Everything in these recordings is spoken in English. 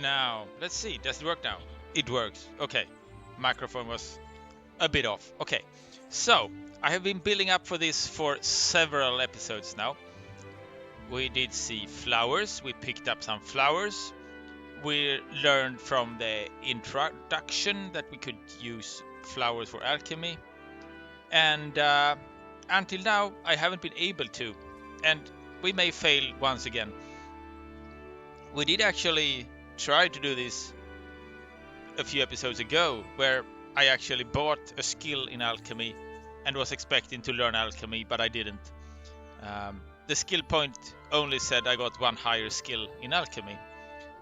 Now, let's see. Does it work now? It works. Okay. Microphone was a bit off. Okay. So, I have been building up for this for several episodes now. We did see flowers. We picked up some flowers. We learned from the introduction that we could use flowers for alchemy. And until now, I haven't been able to. And we may fail once again. We did actually try to do this a few episodes ago, where I actually bought a skill in alchemy and was expecting to learn alchemy, but I didn't. The skill point only said I got one higher skill in alchemy,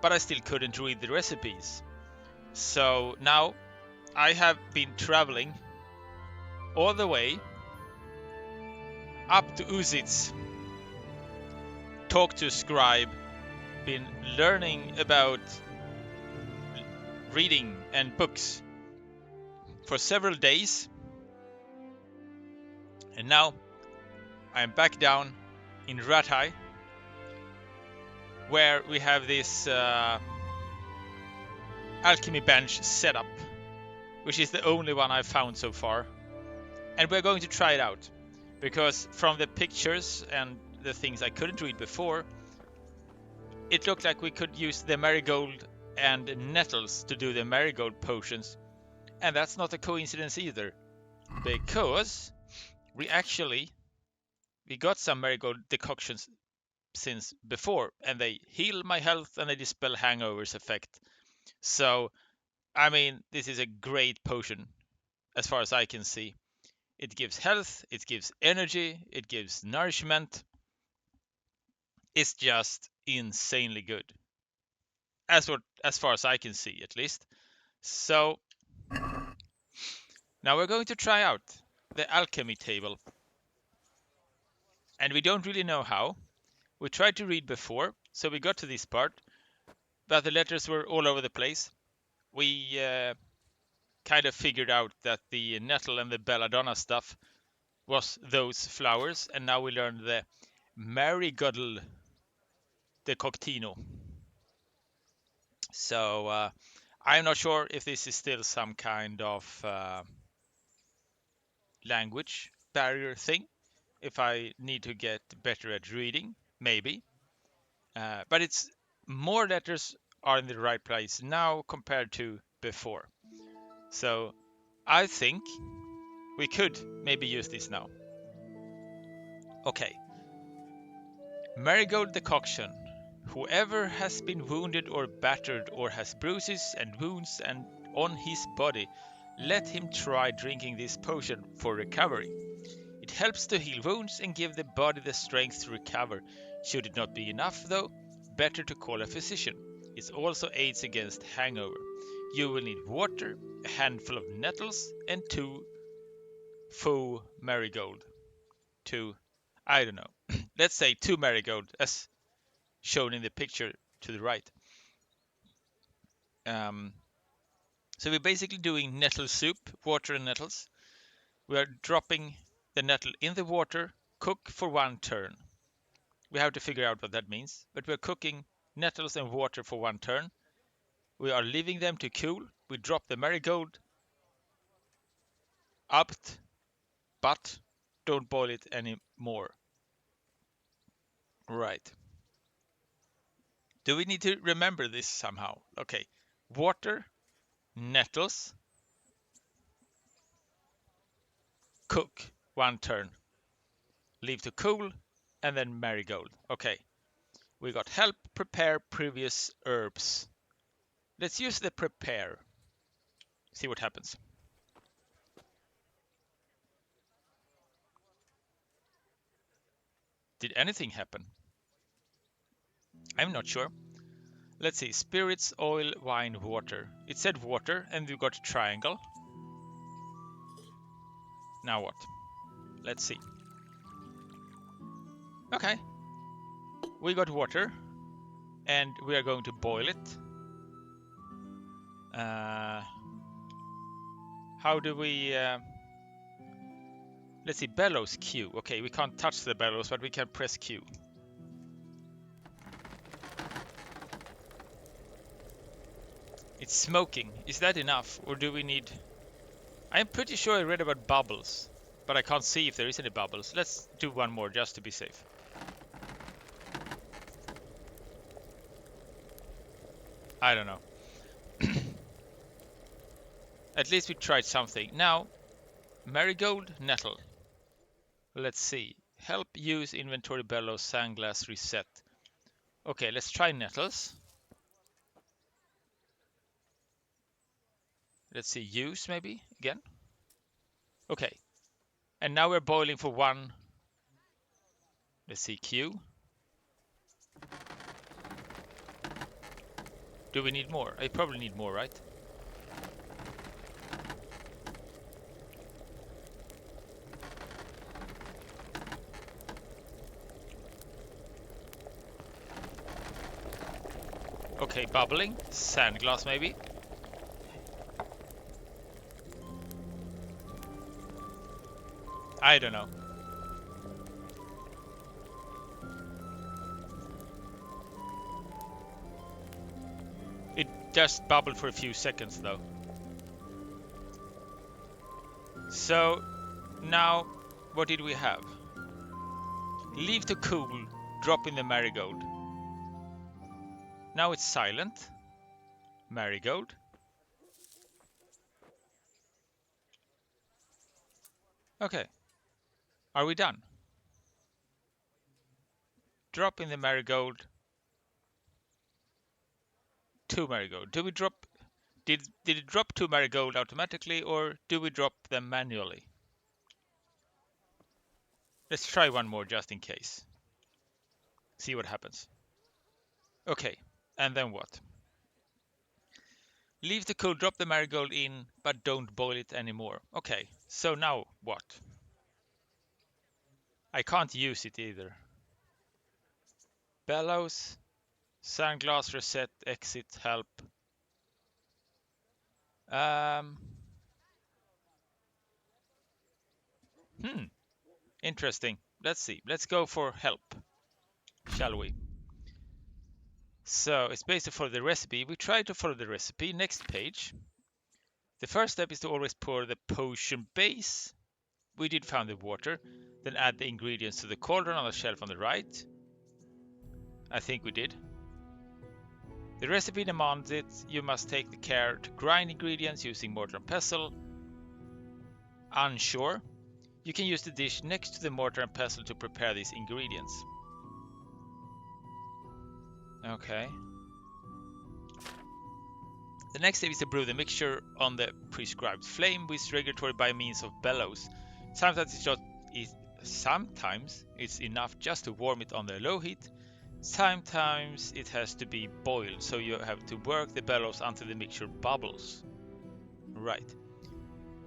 but I still couldn't read the recipes. So now I have been traveling all the way up to Uzits, talked to a scribe, been learning about reading and books for several days, and now I'm back down in Rathai, where we have this alchemy bench set up, which is the only one I've found so far, and we're going to try it out, because from the pictures and the things I couldn't read before, it looked like we could use the marigold and nettles to do the marigold potions, and that's not a coincidence either, because we got some marigold decoctions since before, and they heal my health and they dispel hangovers effect. So, I mean, this is a great potion as far as I can see. It gives health, it gives energy, it gives nourishment. It's just insanely good, as far as I can see, at least. So now we're going to try out the alchemy table, and we don't really know how. We tried to read before, so we got to this part, but the letters were all over the place. We kind of figured out that the nettle and the belladonna stuff was those flowers, and now we learned the marigold decoctino. So I'm not sure if this is still some kind of language barrier thing. If I need to get better at reading, maybe. But it's more letters are in the right place now compared to before. So I think we could maybe use this now. Okay. Marigold decoction. Whoever has been wounded or battered or has bruises and wounds and on his body, let him try drinking this potion for recovery. It helps to heal wounds and give the body the strength to recover. Should it not be enough though, better to call a physician. It also aids against hangover. You will need water, a handful of nettles, and 2 faux marigold. I don't know. Let's say 2 marigold, as shown in the picture to the right. So we're basically doing nettle soup, water and nettles. We are dropping the nettle in the water, cook for 1 turn. We have to figure out what that means, but we're cooking nettles and water for 1 turn. We are leaving them to cool. We drop the marigold up, but don't boil it anymore. Right. Do we need to remember this somehow? Okay. Water, nettles, cook 1 turn. Leave to cool, and then marigold. Okay. We got help prepare previous herbs. Let's use the prepare. See what happens. Did anything happen? I'm not sure. Let's see. Spirits, oil, wine, water. It said water, and we got a triangle. Now what? Let's see. Okay. We got water, and we are going to boil it. How do we... let's see, bellows Q. Okay, we can't touch the bellows, but we can press Q. It's smoking. Is that enough? Or do we need... I'm pretty sure I read about bubbles, but I can't see if there is any bubbles. Let's do one more just to be safe. I don't know. At least we tried something. Now, marigold, nettle. Let's see. Help use inventory bellows, sandglass, reset. Okay, let's try nettles. Let's see, use maybe again. Okay, and now we're boiling for one. Let's see, Q. Do we need more? I probably need more, right? Okay, bubbling. Sandglass maybe. I don't know. It just bubbled for a few seconds though. So now, what did we have? Leave to cool, drop in the marigold. Now it's silent. Marigold. Okay. Are we done? Drop in the marigold. 2 marigold. Do we drop... Did it drop 2 marigold automatically, or do we drop them manually? Let's try one more just in case. See what happens. Okay, and then what? Leave the cool, drop the marigold in, but don't boil it anymore. Okay, so now what? I can't use it either. Bellows, sandglass, reset, exit, help. Interesting. Let's see. Let's go for help, shall we? So it's based to follow the recipe. We try to follow the recipe. Next page. The first step is to always pour the potion base. We did found the water. Then add the ingredients to the cauldron on the shelf on the right. I think we did. The recipe demands it. You must take the care to grind ingredients using mortar and pestle. Unsure. You can use the dish next to the mortar and pestle to prepare these ingredients. Okay. The next step is to brew the mixture on the prescribed flame with regulatory by means of bellows. Sometimes it's enough just to warm it on the low heat. Sometimes it has to be boiled, so you have to work the bellows until the mixture bubbles. Right.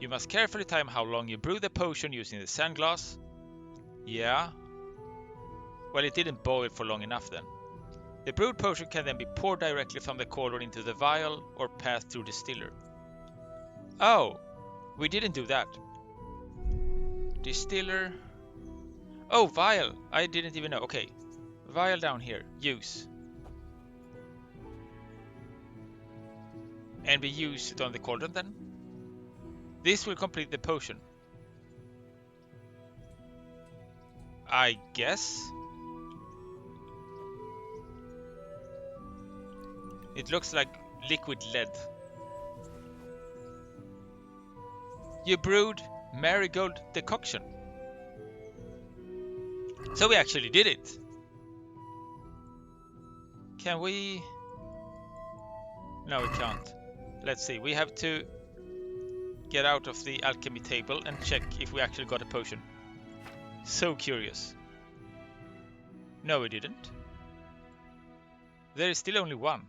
You must carefully time how long you brew the potion using the sandglass. Yeah. Well, it didn't boil for long enough then. The brewed potion can then be poured directly from the cauldron into the vial or passed through the distiller. Oh, we didn't do that. Distiller. Oh, vial. I didn't even know. Okay. Vial down here. Use. And we use it on the cauldron then. This will complete the potion. I guess. It looks like liquid lead. You brewed marigold decoction. So we actually did it. Can we? No, we can't. Let's see. We have to get out of the alchemy table and check if we actually got a potion. So curious. No, we didn't. There is still only one.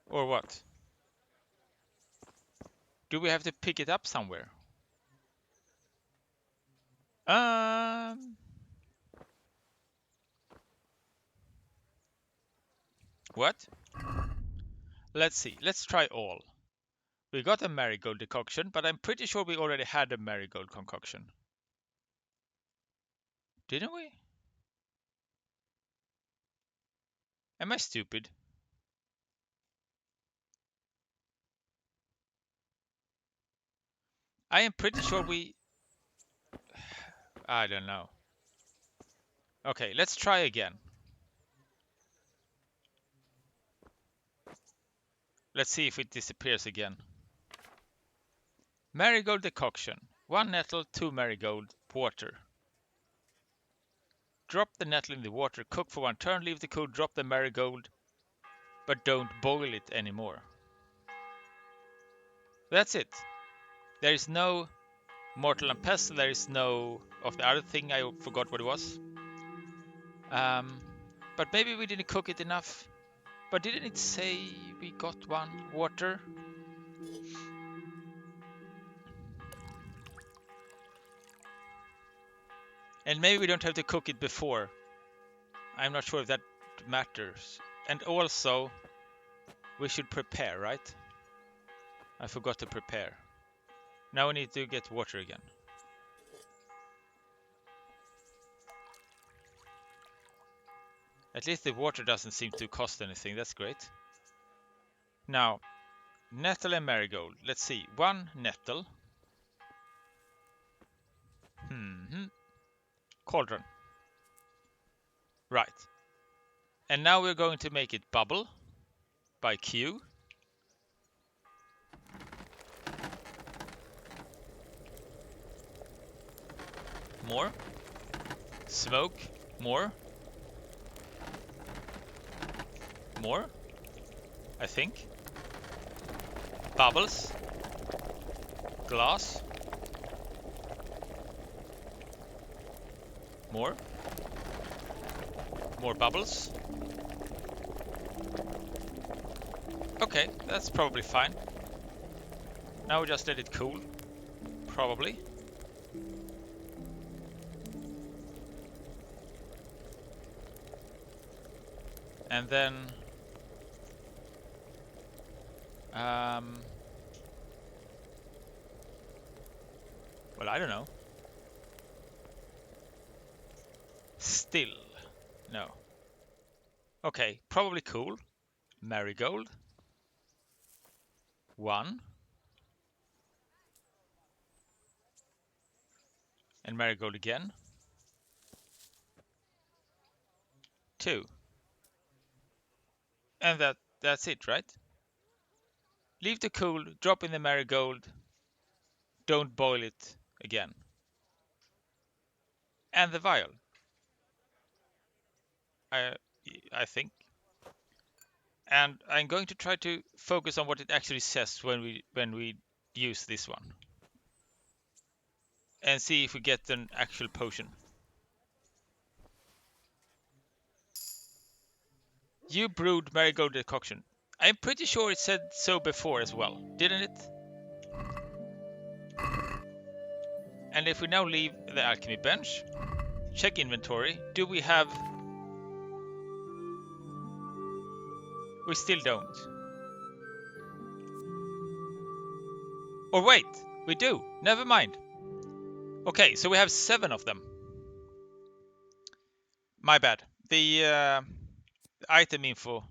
Or what? Do we have to pick it up somewhere? What? Let's see. Let's try all. We got a marigold decoction, but I'm pretty sure we already had a marigold concoction. Didn't we? Am I stupid? I am pretty sure we... I don't know. Okay, let's try again. Let's see if it disappears again. Marigold decoction. 1 nettle, 2 marigold, water. Drop the nettle in the water, cook for 1 turn, leave the cool, drop the marigold, but don't boil it anymore. That's it. There is no mortal and pestle, there is no of the other thing, I forgot what it was. But maybe we didn't cook it enough. But didn't it say we got 1 water? And maybe we don't have to cook it before. I'm not sure if that matters. And also, we should prepare, right? I forgot to prepare. Now we need to get water again. At least the water doesn't seem to cost anything. That's great. Now, nettle and marigold. Let's see. 1 nettle. Cauldron. Right. And now we're going to make it bubble by Q. More. Smoke. More. More. I think. Bubbles. Glass. More. More bubbles. Okay, that's probably fine. Now we just let it cool. Probably. And then... well, I don't know. Still. No. Okay, probably cool. Marigold. 1. And marigold again. 2. And that's it, right? Leave to cool, drop in the marigold. Don't boil it again. And the vial. I think. And I'm going to try to focus on what it actually says when we use this one. And see if we get an actual potion. You brewed marigold decoction. I'm pretty sure it said so before as well, didn't it? And if we now leave the alchemy bench, check inventory, do we have... We still don't. Or wait, we do. Never mind. Okay, so we have 7 of them. My bad. The item info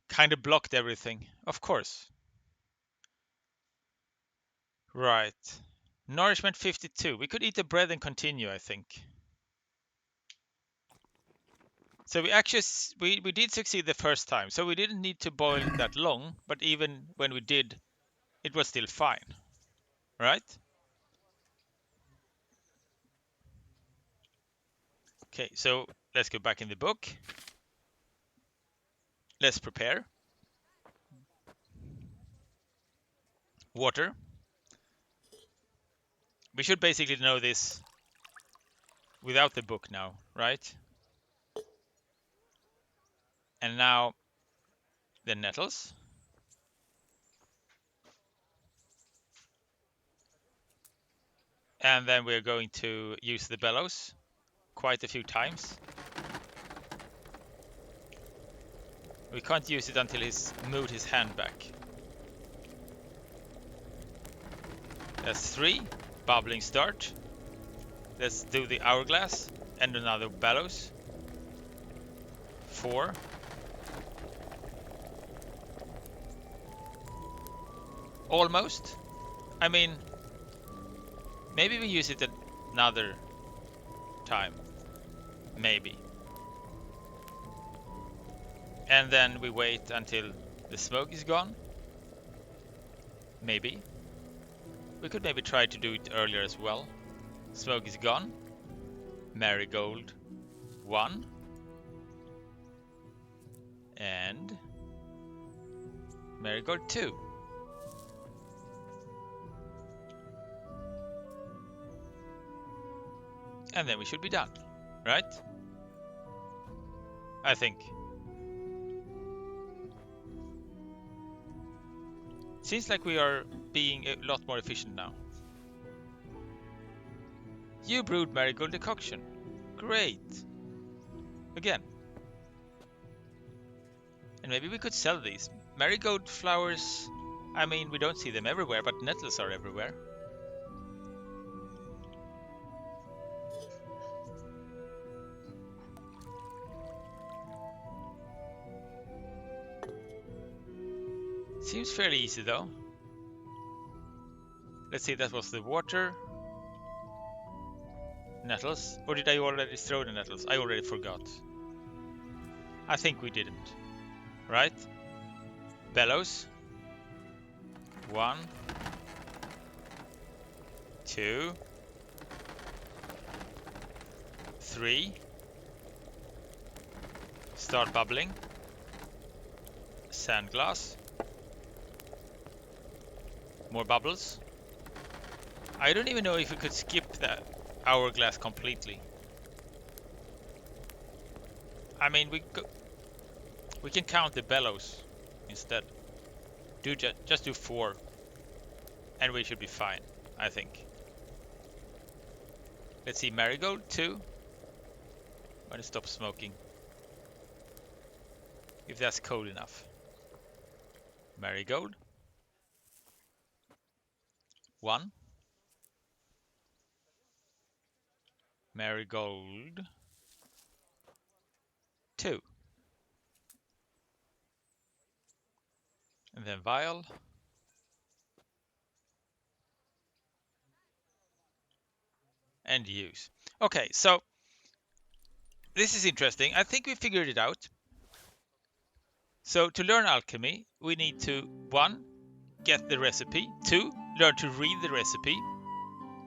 kind of blocked everything. Of course. Right. Nourishment 52. We could eat the bread and continue, I think. So we actually we did succeed the first time. So we didn't need to boil that long, but even when we did, it was still fine. Right? Okay, so let's go back in the book. Let's prepare. Water. We should basically know this without the book now, right? And now the nettles. And then we're going to use the bellows quite a few times. We can't use it until he's moved his hand back. That's 3. Bubbling start. Let's do the hourglass and another bellows. 4. Almost. I mean, maybe we use it another time. Maybe. And then we wait until the smoke is gone. Maybe. We could maybe try to do it earlier as well. Smoke is gone. Marigold 1. And Marigold 2. And then we should be done, right? I think. Seems like we are being a lot more efficient now. You brewed marigold decoction. Great. Again. And maybe we could sell these. Marigold flowers, I mean, we don't see them everywhere, but nettles are everywhere. Seems fairly easy though. Let's see, that was the water. Nettles. Or did I already throw the nettles? I already forgot. I think we didn't. Right? Bellows. 1. 2. 3. Start bubbling. Sand glass. More bubbles. I don't even know if we could skip that hourglass completely. I mean, we can count the bellows instead. Just do 4, and we should be fine, I think. Let's see, marigold 2. When it stops smoking, if that's cold enough. Marigold 1. Marigold 2. And then vial. And use. Okay, so this is interesting. I think we figured it out. So to learn alchemy, we need to 1. Get the recipe. 2. Learn to read the recipe.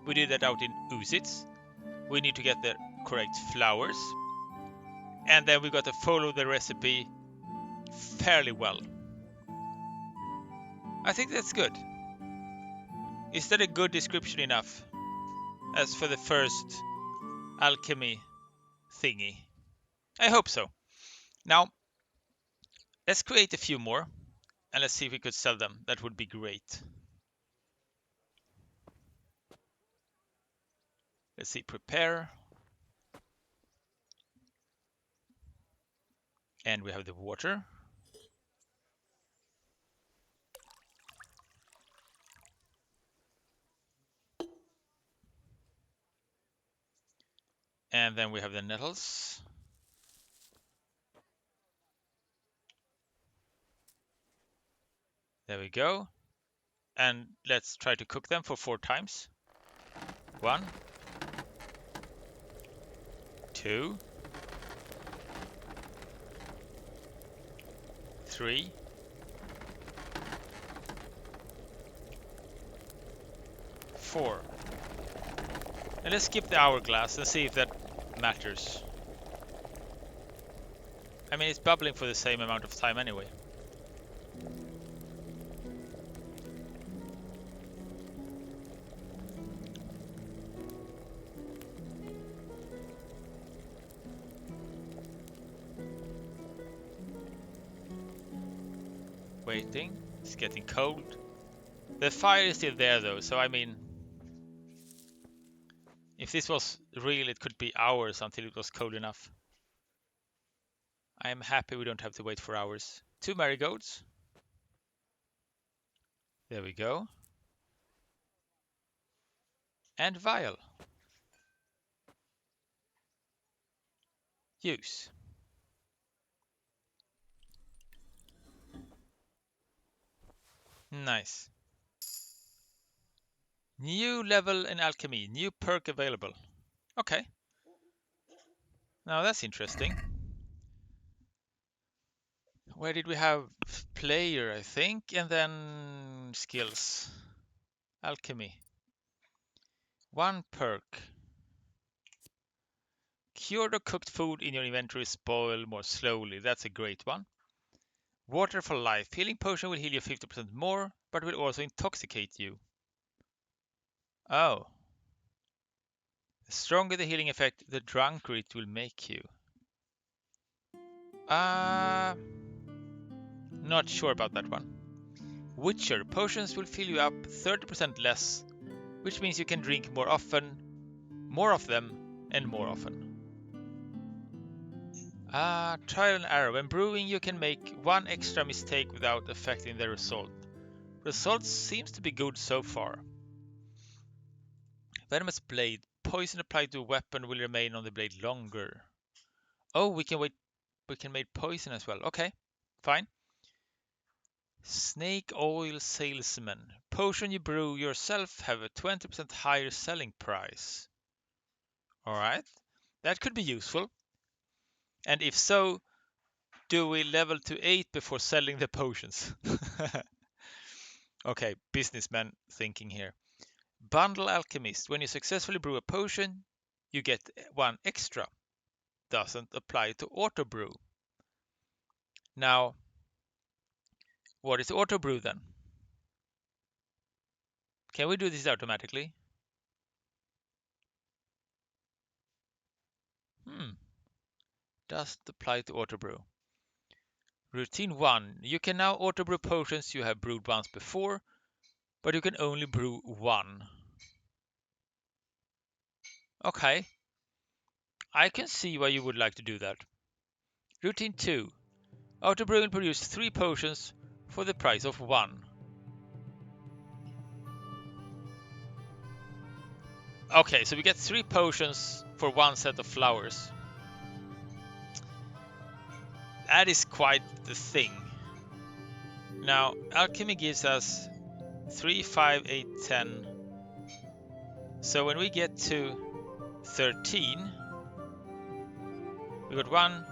We did that out in Uzits. We need to get the correct flowers. And then we got to follow the recipe fairly well. I think that's good. Is that a good description enough as for the first alchemy thingy? I hope so. Now, let's create a few more and let's see if we could sell them. That would be great. Let's see, prepare. And we have the water. And then we have the nettles. There we go. And let's try to cook them for 4 times. 1. 2. 3. 4. And let's skip the hourglass and see if that matters. I mean, it's bubbling for the same amount of time anyway. Waiting. It's getting cold. The fire is still there though, so I mean, if this was real, it could be hours until it was cold enough. I am happy we don't have to wait for hours. 2 marigolds. There we go. And vial. Use. Nice. New level in Alchemy. New perk available. Okay. Now that's interesting. Where did we have player, I think, and then skills. Alchemy. One perk. Cured or cooked food in your inventory spoil more slowly. That's a great one. Water for life. Healing potion will heal you 50% more, but will also intoxicate you. Oh. The stronger the healing effect, the drunker it will make you. Not sure about that one. Witcher. Potions will fill you up 30% less, which means you can drink more often, more of them, and more often. Trial and error. When brewing, you can make one extra mistake without affecting the result. Results seems to be good so far. Venomous blade. Poison applied to a weapon will remain on the blade longer. Oh, we can make poison as well. Okay, fine. Snake oil salesman. Potion you brew yourself have a 20% higher selling price. Alright, that could be useful. And if so, do we level to 8 before selling the potions? Okay, businessman thinking here. Bundle Alchemist. When you successfully brew a potion, you get one extra. Doesn't apply to auto brew. Now, what is auto brew then? Can we do this automatically? Doesn't apply to auto brew. Routine 1. You can now auto brew potions you have brewed once before, but you can only brew one. Okay. I can see why you would like to do that. Routine 2. Auto brew will produce 3 potions for the price of 1. Okay, so we get 3 potions for 1 set of flowers. That is quite the thing. Now, Alchemy gives us 3, 5, 8, 10. So when we get to 13, we got 1,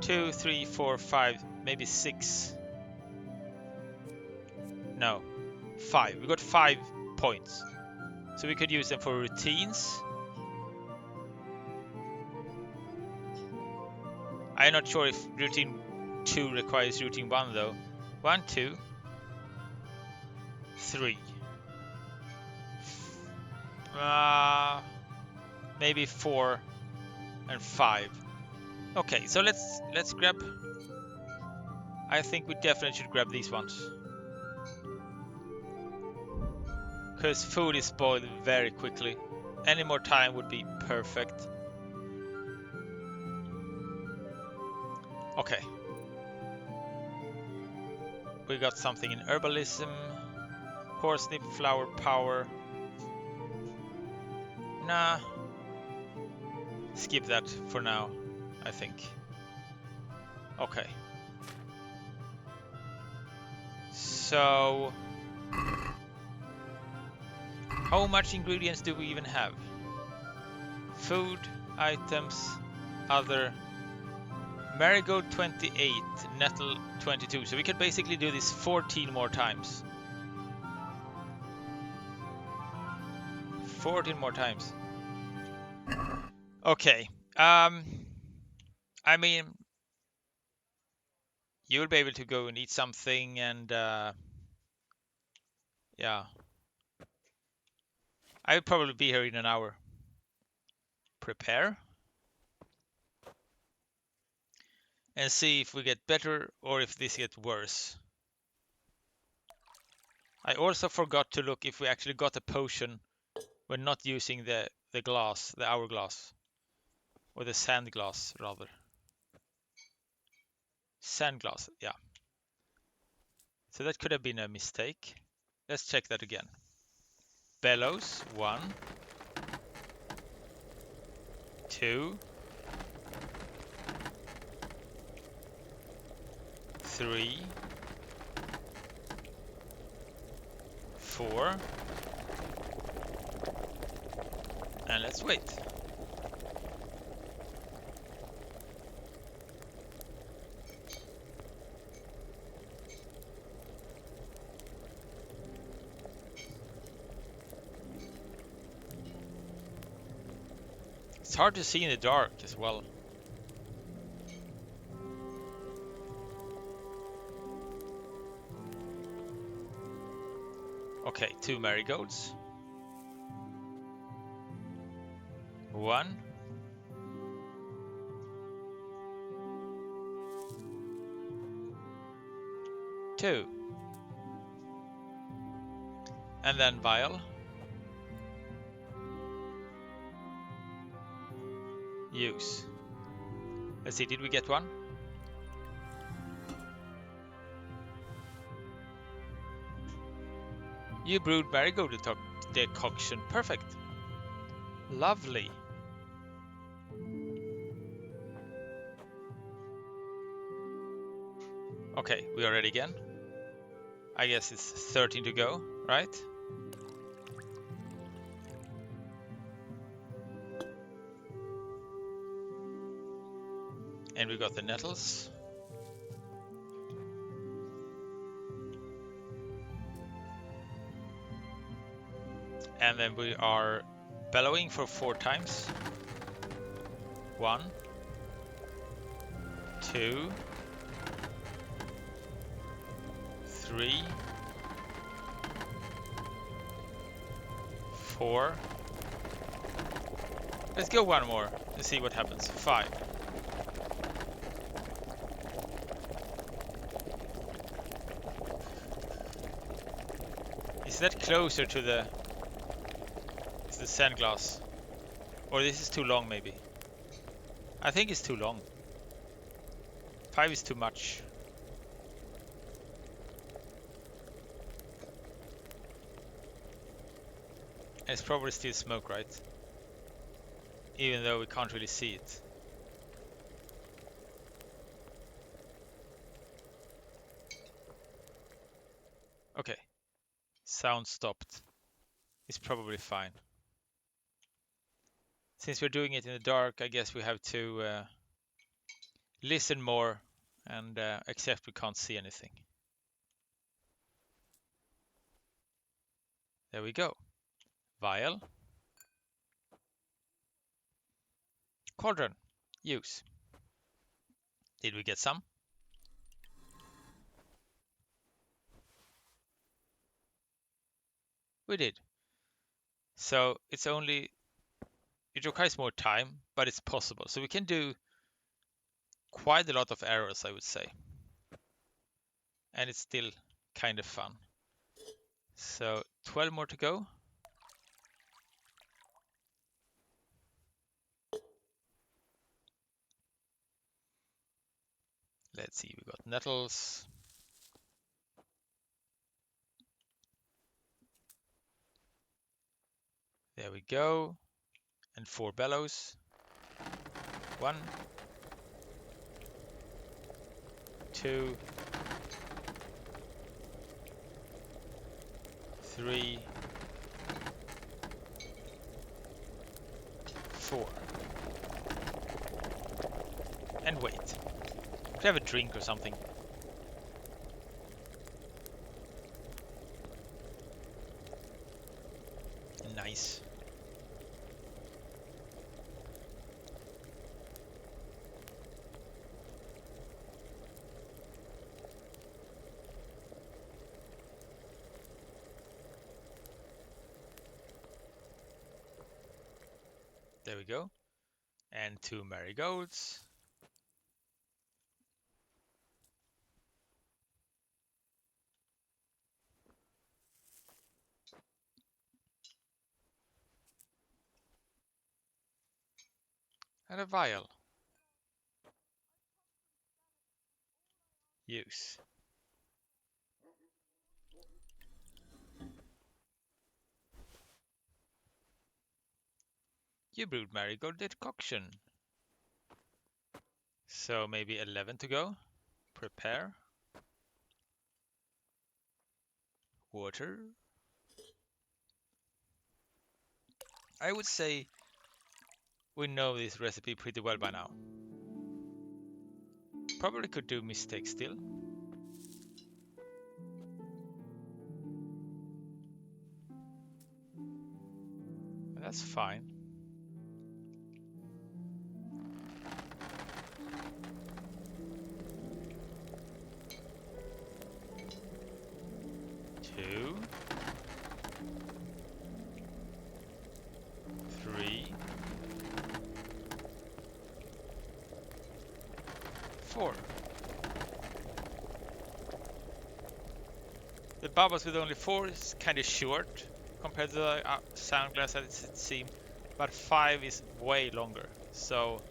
2, 3, 4, 5, maybe 6. No, 5. We got 5 points. So we could use them for routines. I'm not sure if routine 2 requires routine 1 though. 1, 2, 3. Maybe 4 and 5. Okay, so let's grab. I think we definitely should grab these ones. Because food is spoiled very quickly. Any more time would be perfect. Okay. We got something in herbalism. Horsenip flower power. Nah. Skip that for now, I think. Okay. So, how much ingredients do we even have? Food, items, other. Marigold 28, nettle 22. So we could basically do this 14 more times. 14 more times. Okay. I mean, you'll be able to go and eat something and yeah. I'll probably be here in an hour. Prepare. And see if we get better or if this gets worse. I also forgot to look if we actually got a potion when not using the glass, the hourglass. Or the sand glass, rather. Sand glass, yeah. So that could have been a mistake. Let's check that again. Bellows, 1. 2. 3. 4. And let's wait. It's hard to see in the dark as well. Okay, 2 marigolds. 1. 2. And then vial. Use. Let's see, did we get one? You brewed marigold decoction. Perfect. Lovely. Okay, we are ready again. I guess it's 13 to go, right? And we got the nettles. And then we are bellowing for 4 times. 1, 2, 3, 4. Let's go one more and see what happens. 5. Is that closer to the sand glass? Or this is too long maybe? I think it's too long. 5 is too much. And it's probably still smoke, right? Even though we can't really see it. Okay. Sound stopped. It's probably fine. Since we're doing it in the dark, I guess we have to listen more and accept we can't see anything. There we go. Vial. Cauldron. Use. Did we get some? We did. So it's only, it requires more time, but it's possible. So we can do quite a lot of arrows, I would say. And it's still kind of fun. So 12 more to go. Let's see, we got nettles. There we go. And 4 bellows. 1, 2, 3, 4. And wait. Could have a drink or something. Nice. There we go. And 2 marigolds. And a vial. Use. You brewed marigold decoction. So maybe 11 to go. Prepare. Water. I would say we know this recipe pretty well by now. Probably could do mistakes still. But that's fine. Two. 3. 4. The bubbles with only 4 is kind of short compared to the sound glass as it seems, but 5 is way longer. So,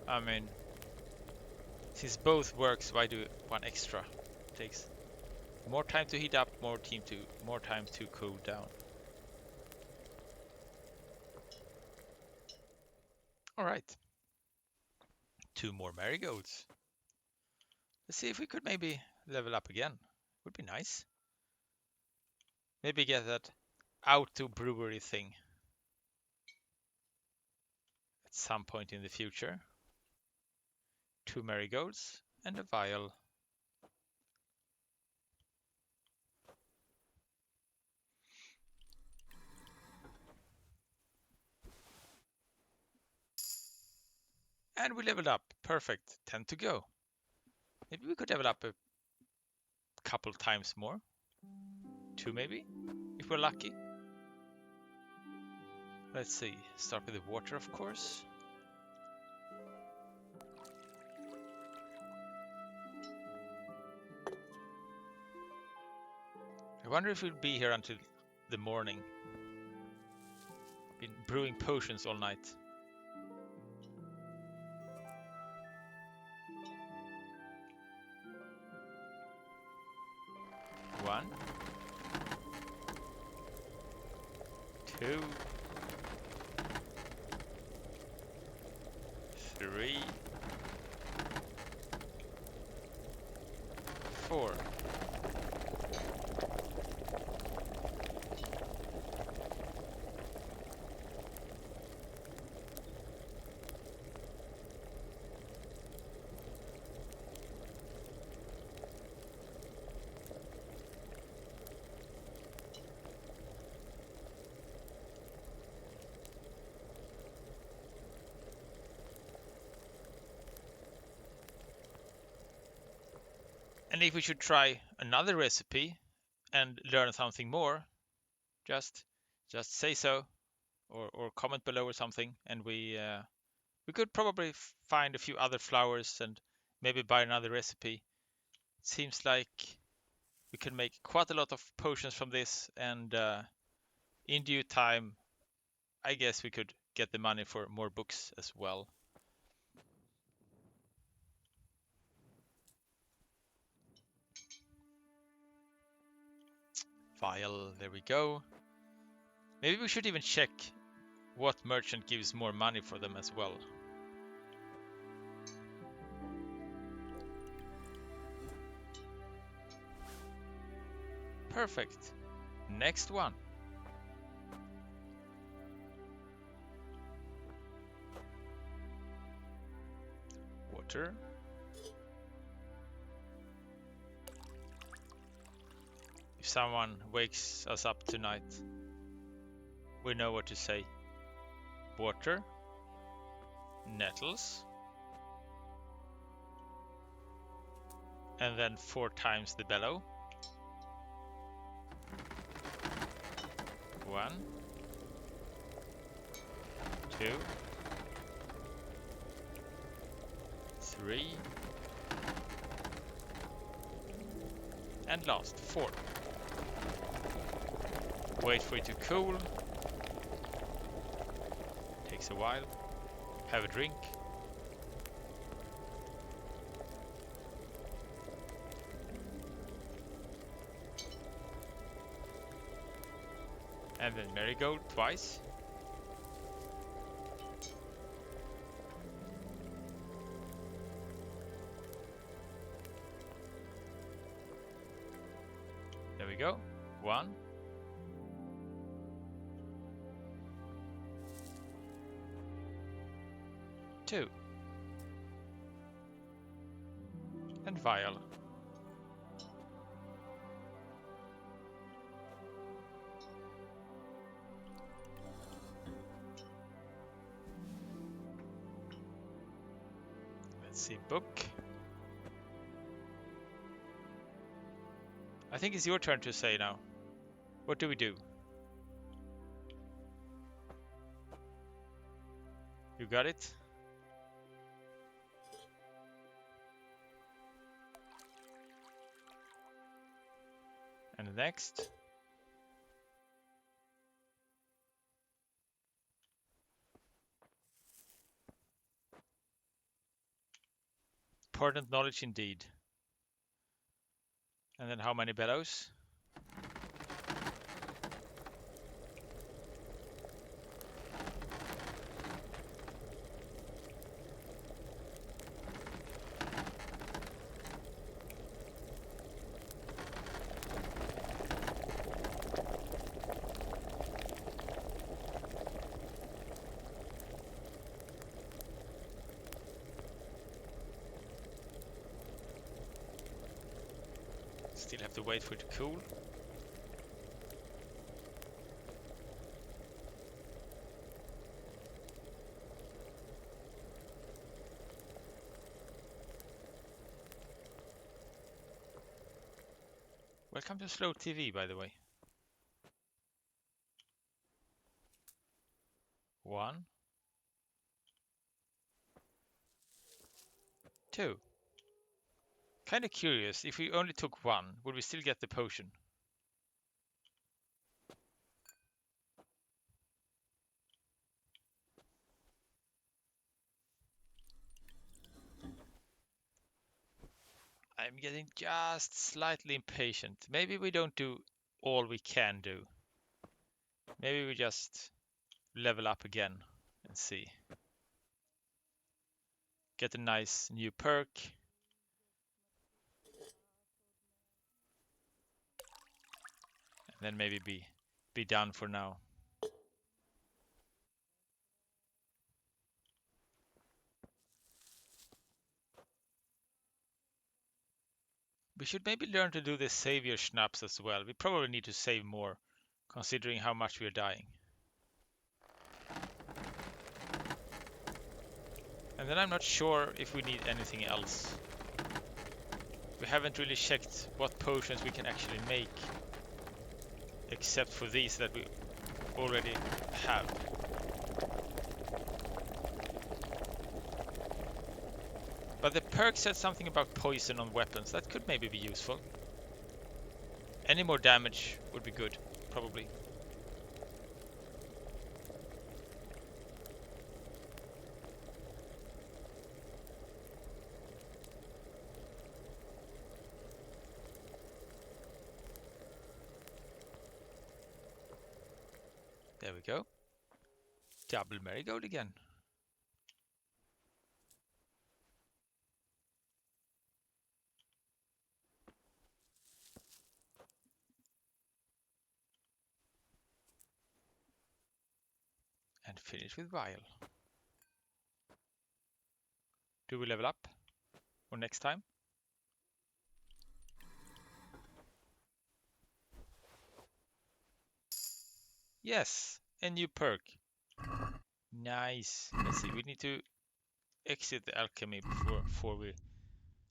I mean, since both works, why do one extra? It takes more time to heat up, more time to cool down. All right, 2 more marigolds. Let's see if we could maybe level up again. Would be nice. Maybe get that auto brewery thing at some point in the future. 2 marigolds and a vial. And we leveled up. Perfect. 10 to go. Maybe we could level up a couple times more. 2 maybe, if we're lucky. Let's see. Start with the water, of course. I wonder if we'll be here until the morning. Been brewing potions all night. 1. 2. 3. 4. And if we should try another recipe and learn something more, just say so, or comment below or something, and we could probably find a few other flowers and maybe buy another recipe. It seems like we can make quite a lot of potions from this, and in due time, I guess we could get the money for more books as well. Vial, there we go. Maybe we should even check what merchant gives more money for them as well. Perfect. Next one. Water. If someone wakes us up tonight, we know what to say. Water. Nettles. And then 4 times the bellow. 1. 2. 3. And last, 4. Wait for it to cool. Takes a while. Have a drink. And then marigold twice. There we go. 1. 2. And vial. Let's see, book. I think it's your turn to say now. What do we do? You got it? And next. Important knowledge indeed. And then how many bellows? Still have to wait for it to cool. Welcome to Slow TV, by the way. 1, 2. Kinda curious, if we only took 1, would we still get the potion? I'm getting just slightly impatient. Maybe we don't do all we can do. Maybe we just level up again and see. Get a nice new perk. And then maybe be done for now. We should maybe learn to do the savior schnapps as well. We probably need to save more, considering how much we are dying. And then I'm not sure if we need anything else. We haven't really checked what potions we can actually make, except for these that we already have. But the perk said something about poison on weapons. That could maybe be useful. Any more damage would be good, probably. There we go. Double marigold again. And finish with vial. Do we level up? Or next time? Yes, a new perk. Nice. Let's see, we need to exit the alchemy before we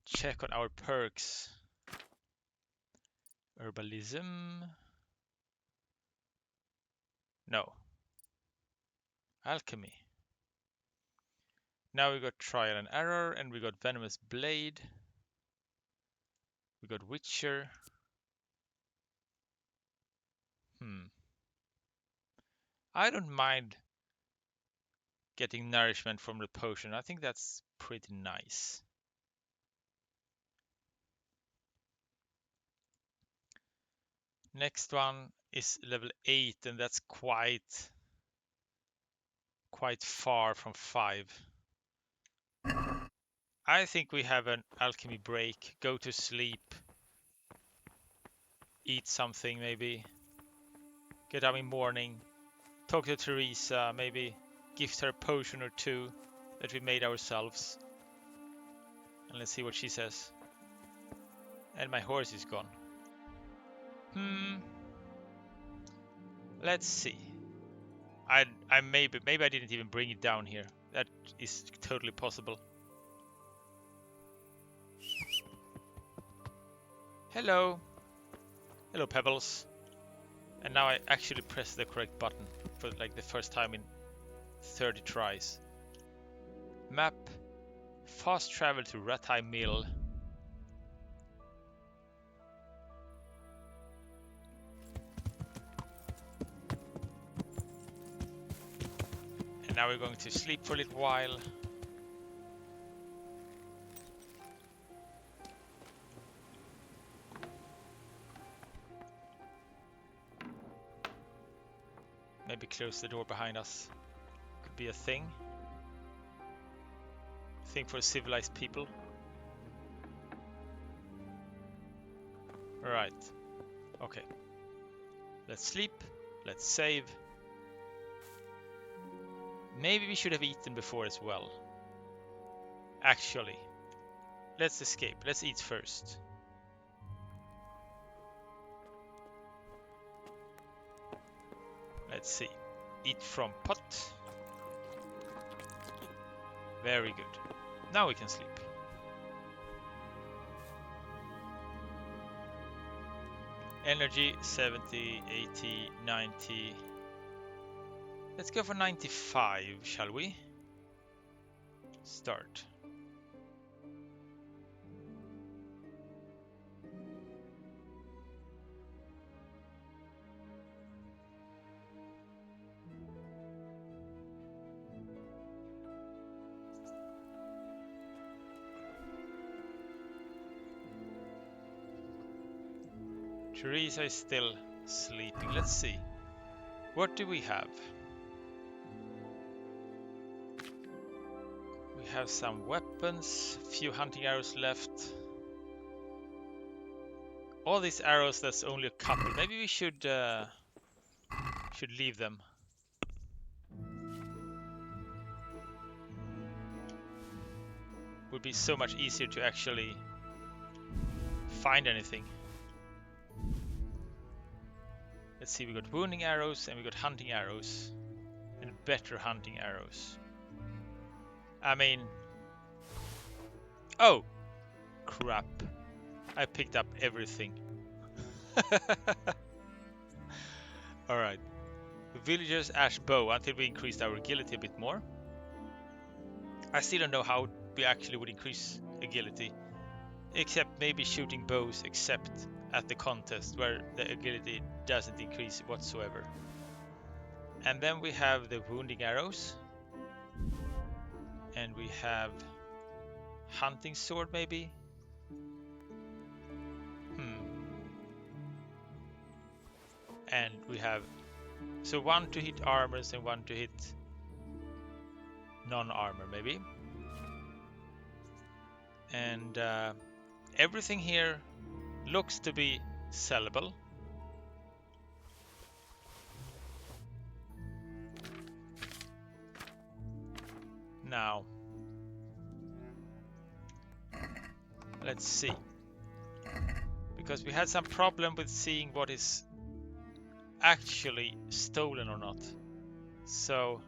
check on our perks. Herbalism. No. Alchemy. Now we got trial and error, and we got venomous blade. We got witcher. I don't mind getting nourishment from the potion. I think that's pretty nice. Next one is level 8, and that's quite far from 5. I think we have an alchemy break, go to sleep, eat something maybe, get up in morning, talk to Teresa, maybe gift her a potion or 2, that we made ourselves. And let's see what she says. And my horse is gone. Let's see. I maybe I didn't even bring it down here. That is totally possible. Hello. Hello, Pebbles. And now I actually press the correct button for like the first time in 30 tries. Map. Fast travel to Ratai Mill. And now we're going to sleep for a little while. Maybe close the door behind us. Could be a thing. Thing for civilized people. Right. Okay. Let's sleep. Let's save. Maybe we should have eaten before as well. Actually. Let's escape. Let's eat first. Let's see. Eat from pot. Very good. Now we can sleep. Energy 70, 80, 90. Let's go for 95, shall we? Start. Teresa is still sleeping. Let's see. What do we have? We have some weapons, few hunting arrows left. All these arrows, that's only a couple. Maybe we should leave them. Would be so much easier to actually find anything. Let's see, we got wounding arrows and we got hunting arrows. And better hunting arrows. I mean... Oh! Crap. I picked up everything. Alright. Villagers ash bow until we increased our agility a bit more. I still don't know how we actually would increase agility. Except maybe shooting bows except at the contest where the agility doesn't increase whatsoever. And then we have the wounding arrows. And we have hunting sword maybe. And we have so one to hit armors and one to hit non-armor maybe. And everything here looks to be sellable. Now, let's see. Because we had some problem with seeing what is actually stolen or not. So,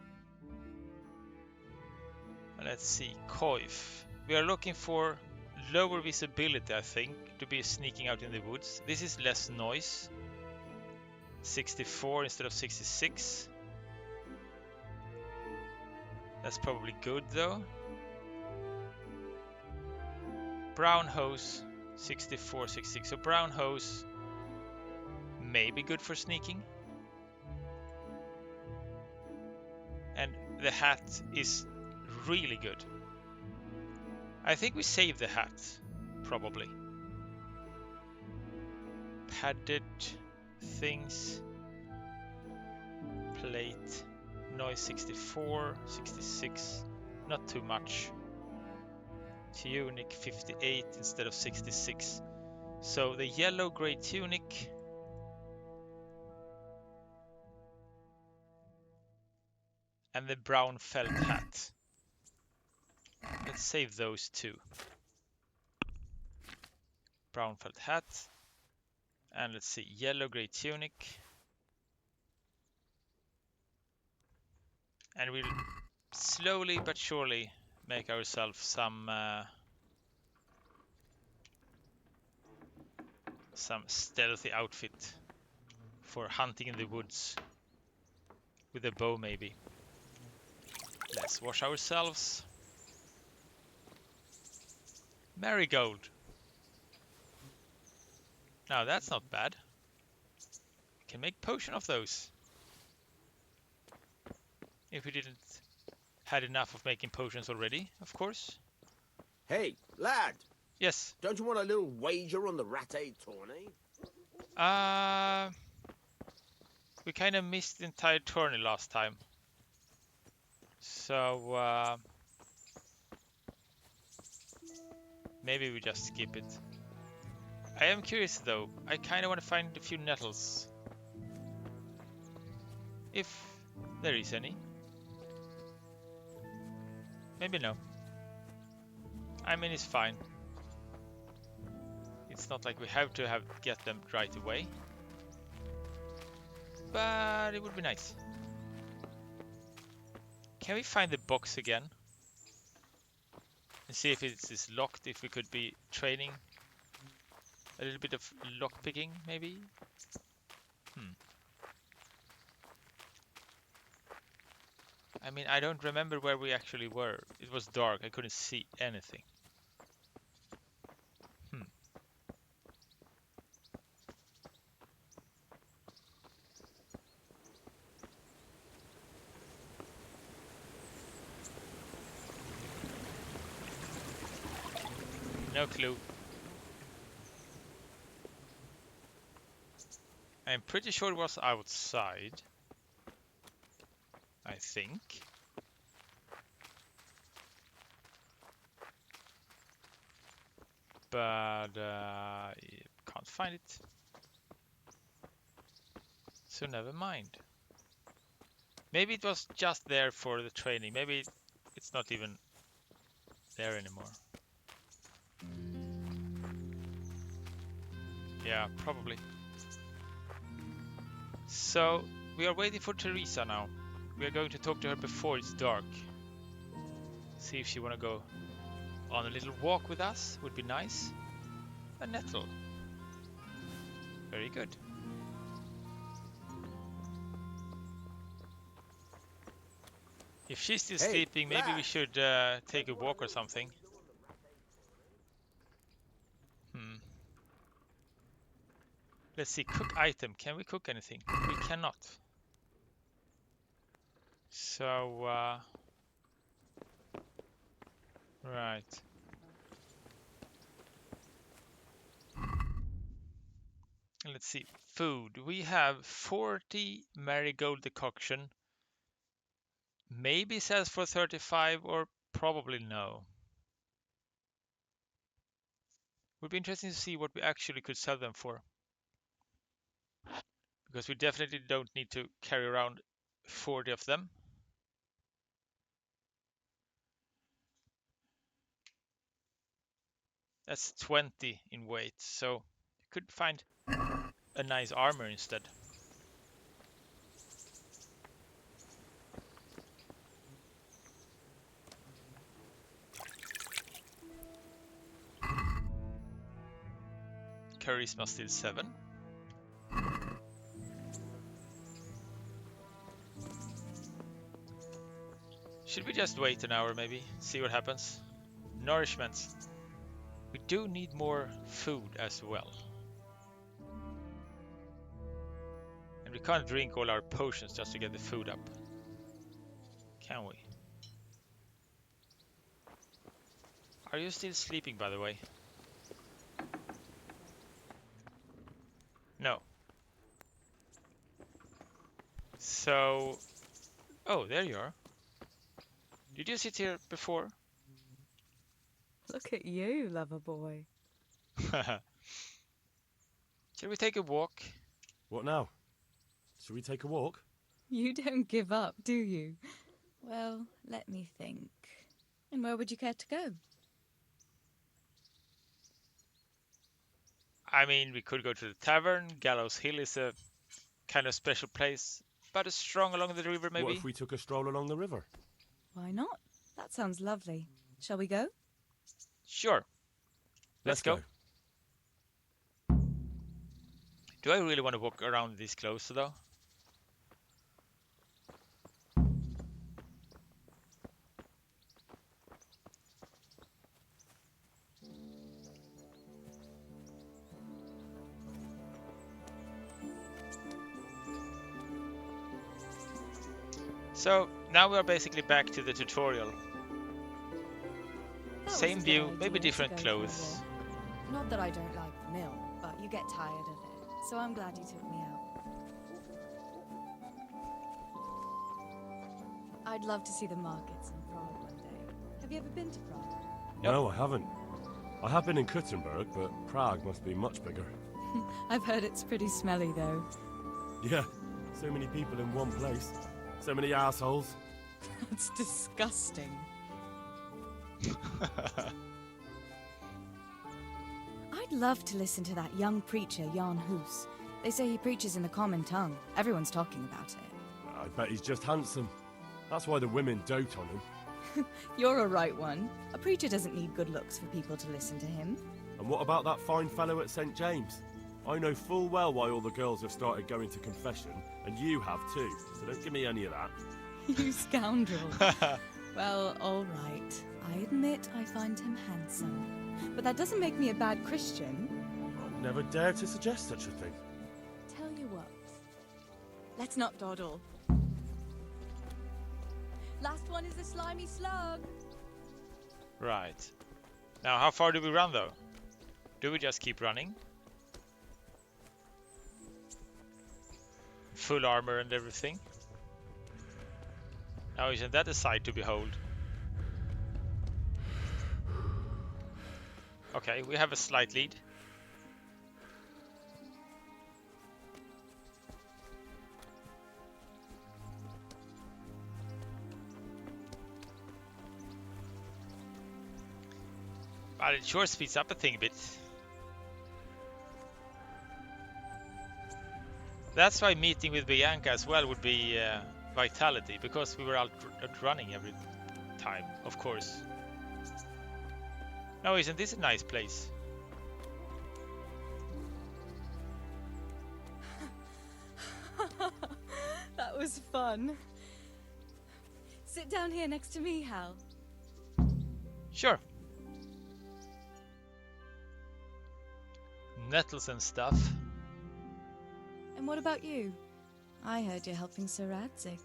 let's see. Coif. We are looking for lower visibility, I think, to be sneaking out in the woods. This is less noise. 64 instead of 66. That's probably good though. Brown hose, 64, 66. So brown hose may be good for sneaking. And the hat is really good. I think we save the hat, probably. Padded things. Plate. Noise 64, 66. Not too much. Tunic 58 instead of 66. So the yellow grey tunic. And the brown felt hat. Let's save those two. Brown felt hat. And let's see, yellow gray tunic. And we'll slowly but surely make ourselves some stealthy outfit for hunting in the woods with a bow maybe. Let's wash ourselves. Marigold. Now that's not bad. We can make potion of those. If we didn't had enough of making potions already, of course. Hey, lad. Yes. Don't you want a little wager on the Ratte tourney? We kind of missed the entire tourney last time. So, maybe we just skip it. I am curious though. I kind of want to find a few nettles. If there is any. Maybe no. I mean, it's fine. It's not like we have to get them right away. But it would be nice. Can we find the box again? And see if it is locked, if we could be training a little bit of lockpicking, maybe? I mean, I don't remember where we actually were. It was dark, I couldn't see anything. No clue. I'm pretty sure it was outside. I think. But can't find it. So never mind. Maybe it was just there for the training. Maybe it's not even there anymore. Yeah, probably. So we are waiting for Teresa now. We are going to talk to her before it's dark. See if she wanna go on a little walk with us. Would be nice. A nettle. Very good. If she's still sleeping, maybe we should take a walk or something. Let's see, cook item. Can we cook anything? We cannot. So, right. Let's see, food. We have 40 marigold decoction. Maybe sells for 35 or probably no. Would be interesting to see what we actually could sell them for. Because we definitely don't need to carry around 40 of them. That's 20 in weight, so you could find a nice armor instead. Charisma still 7. Should we just wait an hour maybe? See what happens? Nourishment. We do need more food as well. And we can't drink all our potions just to get the food up. Can we? Are you still sleeping, by the way? No. So... Oh, there you are. Did you sit here before? Look at you, lover boy. Shall we take a walk? What now? Shall we take a walk? You don't give up, do you? Well, let me think. And where would you care to go? I mean, we could go to the tavern. Gallows Hill is a kind of special place, but it's strong along the river, maybe. What if we took a stroll along the river? Why not? That sounds lovely. Shall we go? Sure. Let's go. Do I really want to walk around this close, though? So, now we are basically back to the tutorial. Same view, maybe different clothes. Not that I don't like the mill, but you get tired of it. So I'm glad you took me out. I'd love to see the markets in Prague one day. Have you ever been to Prague? No, I haven't. I have been in Kuttenberg, but Prague must be much bigger. I've heard it's pretty smelly, though. Yeah, so many people in one place. So many assholes. It's disgusting. I'd love to listen to that young preacher, Jan Hus. They say he preaches in the common tongue. Everyone's talking about it. I bet he's just handsome. That's why the women dote on him. You're a right one. A preacher doesn't need good looks for people to listen to him. And what about that fine fellow at St. James? I know full well why all the girls have started going to confession, and you have too, so don't give me any of that. You scoundrel. Well, all right. I admit I find him handsome. But that doesn't make me a bad Christian. I'd never dare to suggest such a thing. Tell you what. Let's not dawdle. Last one is the slimy slug. Right. Now, how far do we run, though? Do we just keep running? Full armor and everything. Now, isn't that a sight to behold? Okay, we have a slight lead. But it sure speeds up a thing a bit. That's why meeting with Bianca as well would be vitality, because we were out running every time, of course. Now, isn't this a nice place? That was fun. Sit down here next to me, Hal. Sure. Nettles and stuff. And what about you? I heard you're helping Sir Radzig.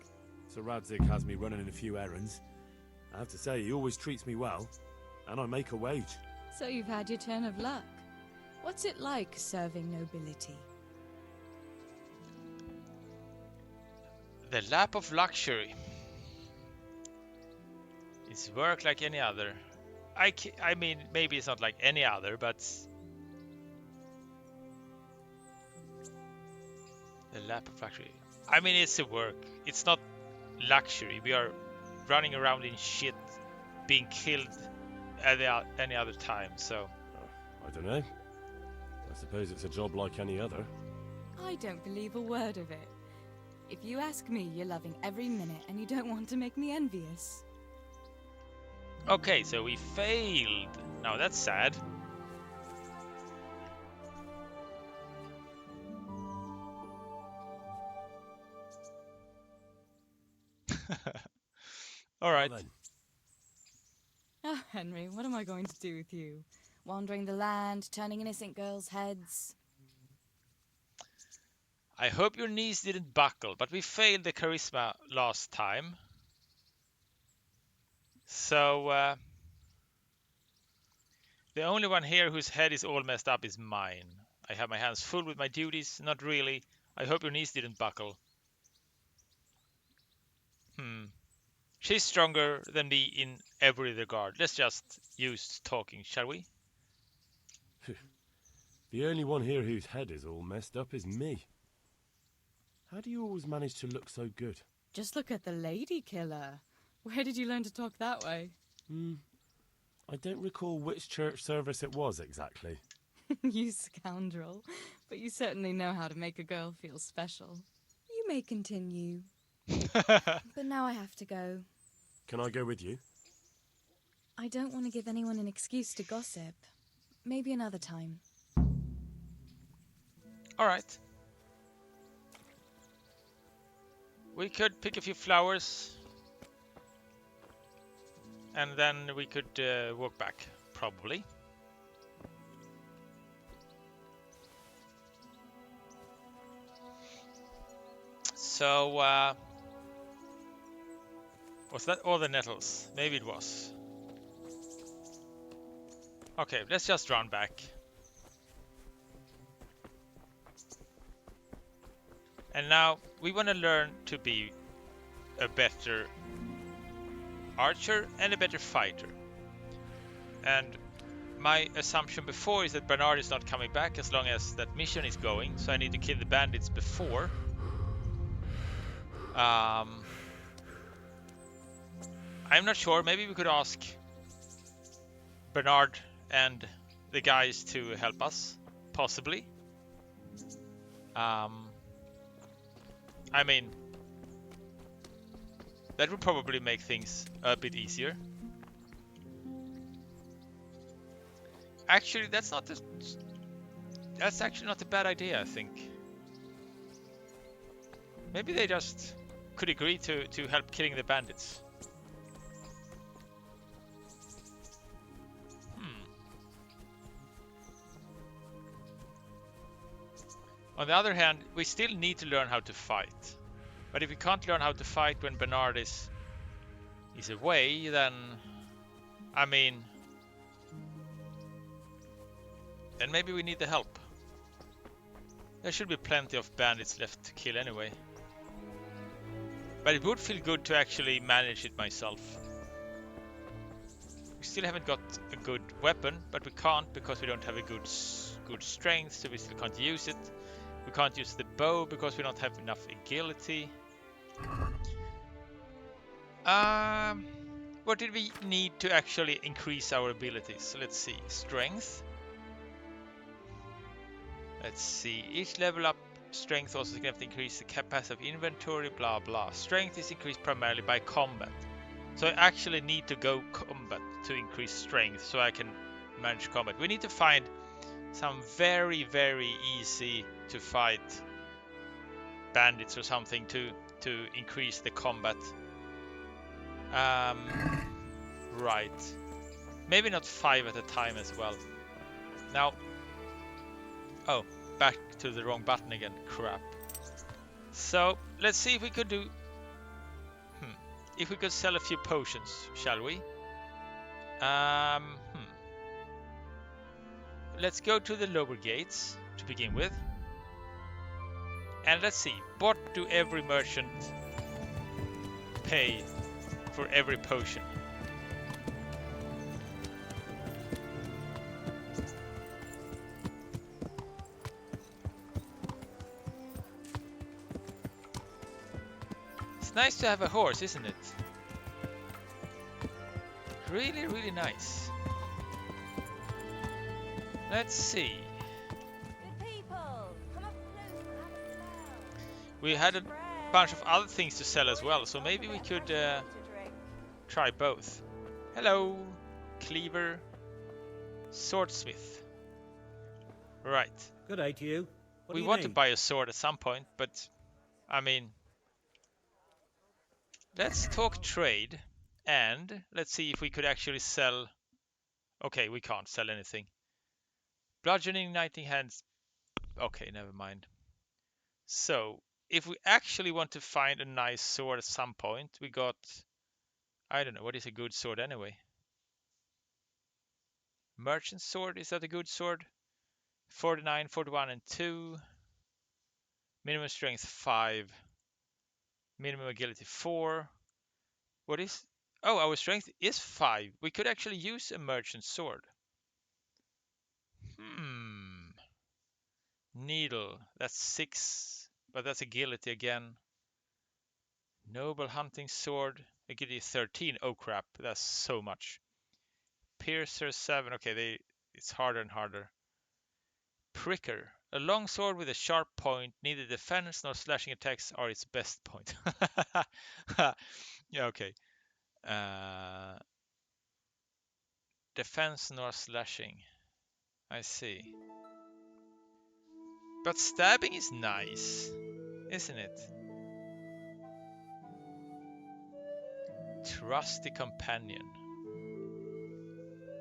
Sir Radzig has me running a few errands. I have to say, he always treats me well, and I make a wage. So you've had your turn of luck. What's it like serving nobility? The lap of luxury. It's work like any other. I mean, maybe it's not like any other, but... The lap of luxury. I mean, it's a work. It's not luxury. We are running around in shit, being killed at any other time, so... I don't know. I suppose it's a job like any other. I don't believe a word of it. If you ask me, you're loving every minute and you don't want to make me envious. Okay, so we failed. Now that's sad. All right. Well then. Ah, Henry, what am I going to do with you? Wandering the land, turning innocent girls' heads. I hope your knees didn't buckle, but we failed the charisma last time. So, the only one here whose head is all messed up is mine. I have my hands full with my duties. Not really. I hope your knees didn't buckle. She's stronger than me in every regard. Let's just use talking, shall we? The only one here whose head is all messed up is me. How do you always manage to look so good? Just look at the lady killer. Where did you learn to talk that way? I don't recall which church service it was exactly. You scoundrel. But you certainly know how to make a girl feel special. You may continue. But now I have to go. Can I go with you? I don't want to give anyone an excuse to gossip. Maybe another time. Alright. We could pick a few flowers. And then we could walk back, probably. So, was that all the nettles? Maybe it was. Okay, let's just run back. And now we want to learn to be a better archer and a better fighter. And my assumption before is that Bernard is not coming back as long as that mission is going, so I need to kill the bandits before. I'm not sure, maybe we could ask Bernard and the guys to help us, possibly. I mean, that would probably make things a bit easier. Actually, that's actually not a bad idea, I think. Maybe they just could agree to help killing the bandits. On the other hand, we still need to learn how to fight. But if we can't learn how to fight when Bernard is away, then I mean, then maybe we need the help. There should be plenty of bandits left to kill anyway. But it would feel good to actually manage it myself. We still haven't got a good weapon, but we can't because we don't have a good strength, so we still can't use it. We can't use the bow because we don't have enough agility. What did we need to actually increase our abilities? So let's see. Strength. Let's see. Each level up strength also significantly increase the capacity of inventory, blah blah. Strength is increased primarily by combat. So I actually need to go combat to increase strength so I can manage combat. We need to find some very, very easy to fight bandits or something to increase the combat. Right. Maybe not 5 at a time as well. Now, oh, back to the wrong button again. Crap. So let's see if we could do. If we could sell a few potions, shall we? Let's go to the lower gates to begin with. And let's see, what do every merchant pay for every potion? It's nice to have a horse, isn't it? Really, really nice. Let's see. We had a bunch of other things to sell as well, so maybe we could try both. Hello, cleaver, swordsmith. Right. Good day to you. We want to buy a sword at some point, but I mean, let's talk trade and let's see if we could actually sell. Okay, we can't sell anything. Bludgeoning, knighting hands. Okay, never mind. So, if we actually want to find a nice sword at some point, we got, I don't know, what is a good sword anyway? Merchant sword, is that a good sword? 49, 41 and 2. Minimum strength 5. Minimum agility 4. What is, oh, our strength is 5. We could actually use a merchant sword. Needle, that's 6, but that's agility again. Noble hunting sword, They give you 13. Oh crap, that's so much. Piercer 7. Okay, it's harder and harder. Pricker. A long sword with a sharp point. Neither defense nor slashing attacks are its best point. Yeah, okay. Defense nor slashing. I see. But stabbing is nice, isn't it? Trusty companion.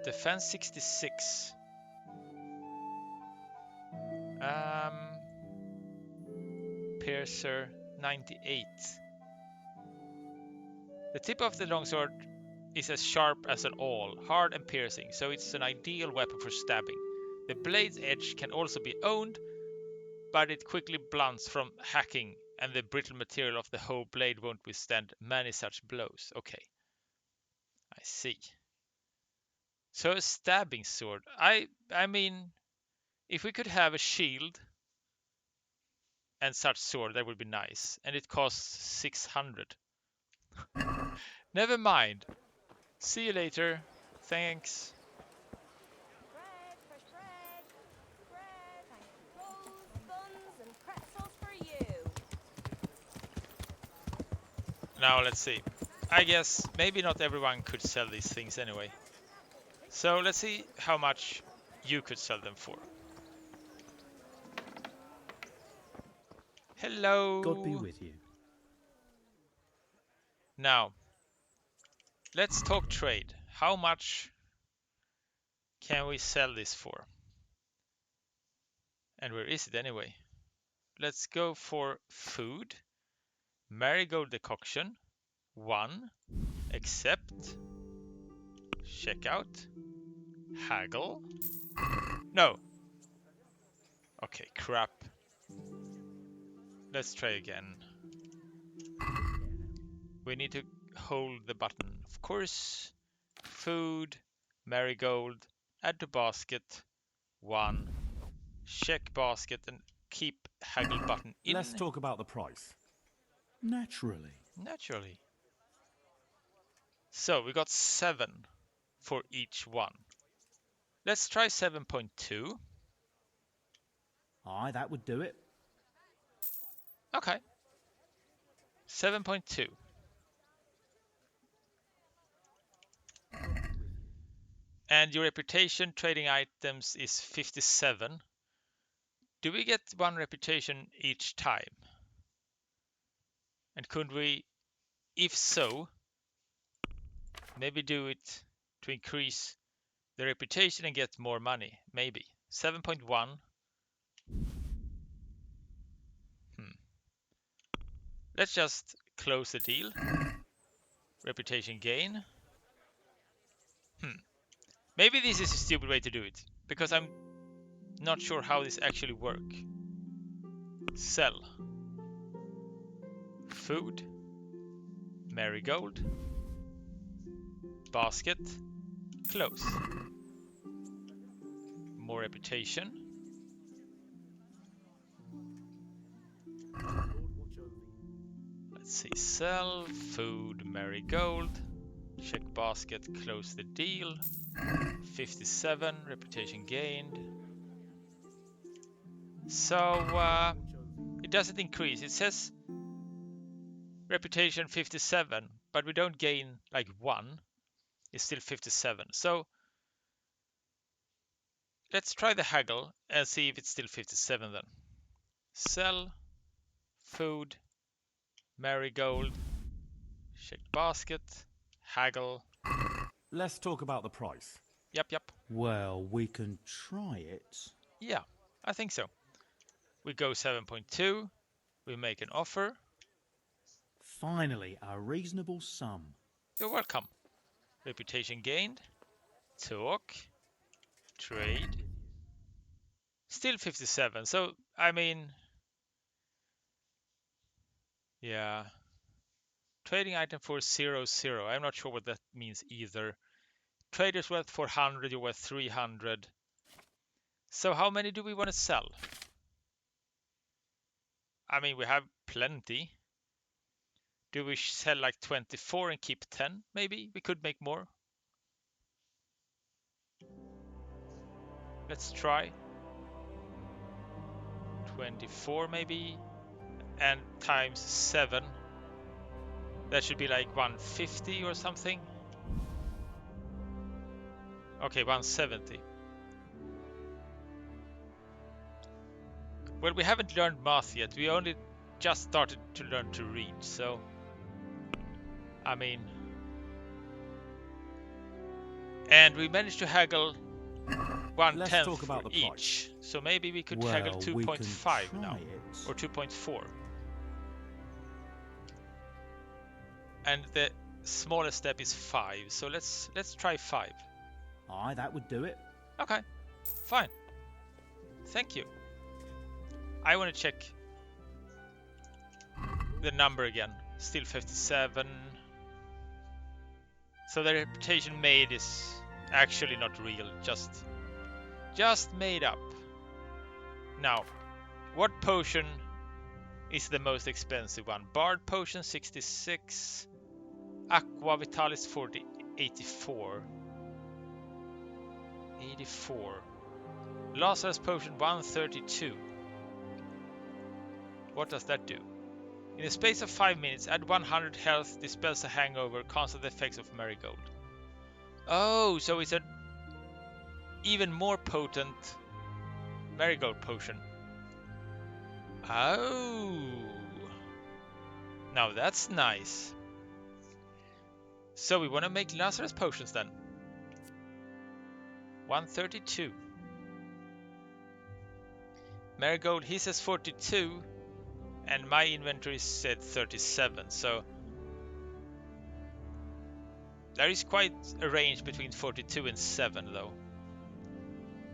Defense 66. Piercer 98. The tip of the longsword is as sharp as an awl, hard and piercing, so it's an ideal weapon for stabbing. The blade's edge can also be owned, but it quickly blunts from hacking, and the brittle material of the whole blade won't withstand many such blows. Okay, I see. So a stabbing sword. I mean, if we could have a shield and such sword, that would be nice. And it costs 600. Never mind. See you later. Thanks. Bread, fresh bread. Bread, and rolls, buns, and pretzels for you. Now let's see. I guess maybe not everyone could sell these things anyway. So let's see how much you could sell them for. Hello. God be with you. Now, let's talk trade. How much can we sell this for? And where is it anyway? Let's go for food. Marigold decoction. 1. Accept. Checkout. Haggle. No. Okay, crap. Let's try again. We need to hold the button. Of course. Food. Marigold. Add to basket. 1. Check basket and keep haggle button in. Let's talk about the price. Naturally. Naturally. So we got 7 for each one. Let's try 7.2. Aye, that would do it. Okay. 7.2. And your reputation trading items is 57. Do we get 1 reputation each time? And could we, if so, maybe do it to increase the reputation and get more money? Maybe. 7.1. Let's just close the deal. Reputation gain. Maybe this is a stupid way to do it, because I'm not sure how this actually works. Sell. Food. Marigold. Basket. Close. More reputation. Let's see. Sell. Food. Marigold. Check basket. Close the deal. 57. Reputation gained. So it doesn't increase. It says reputation 57, but we don't gain like 1. It's still 57. So let's try the haggle and see if it's still 57 then. Sell. Food. Marigold. Check basket. Haggle. Let's talk about the price. Yep. Well, we can try it. Yeah, I think so. We go 7.2. We make an offer. Finally, a reasonable sum. You're welcome. Reputation gained. Talk. Trade. Still 57. So, I mean... yeah. Trading item for 0, 0. I'm not sure what that means either. Trader's worth 400. You're worth 300. So how many do we want to sell? I mean, we have plenty. Do we sell like 24 and keep 10? Maybe we could make more. Let's try 24 maybe, and times 7. That should be like 150 or something. Okay, 170. Well, we haven't learned math yet. We only just started to learn to read, so I mean, and we managed to haggle 1/10 Let's talk about for the each. price. So maybe we could haggle Well, we can 2.5 now, try it. or 2.4. And the smallest step is 5. So let's try 5. Aye, that would do it. Okay, fine. Thank you. I want to check the number again. Still 57. So the reputation made is actually not real, just made up. Now, what potion is the most expensive one? Bard potion 66, Aqua Vitalis 40, 84. 84. Lazarus potion 132. What does that do? In a space of 5 minutes, add 100 health, dispels a hangover, cancel the effects of marigold. Oh, so it's an even more potent marigold potion. Oh, now that's nice. So we want to make Lazarus potions then. 132. Marigold, he says 42. And my inventory said 37, so there is quite a range between 42 and 7 though.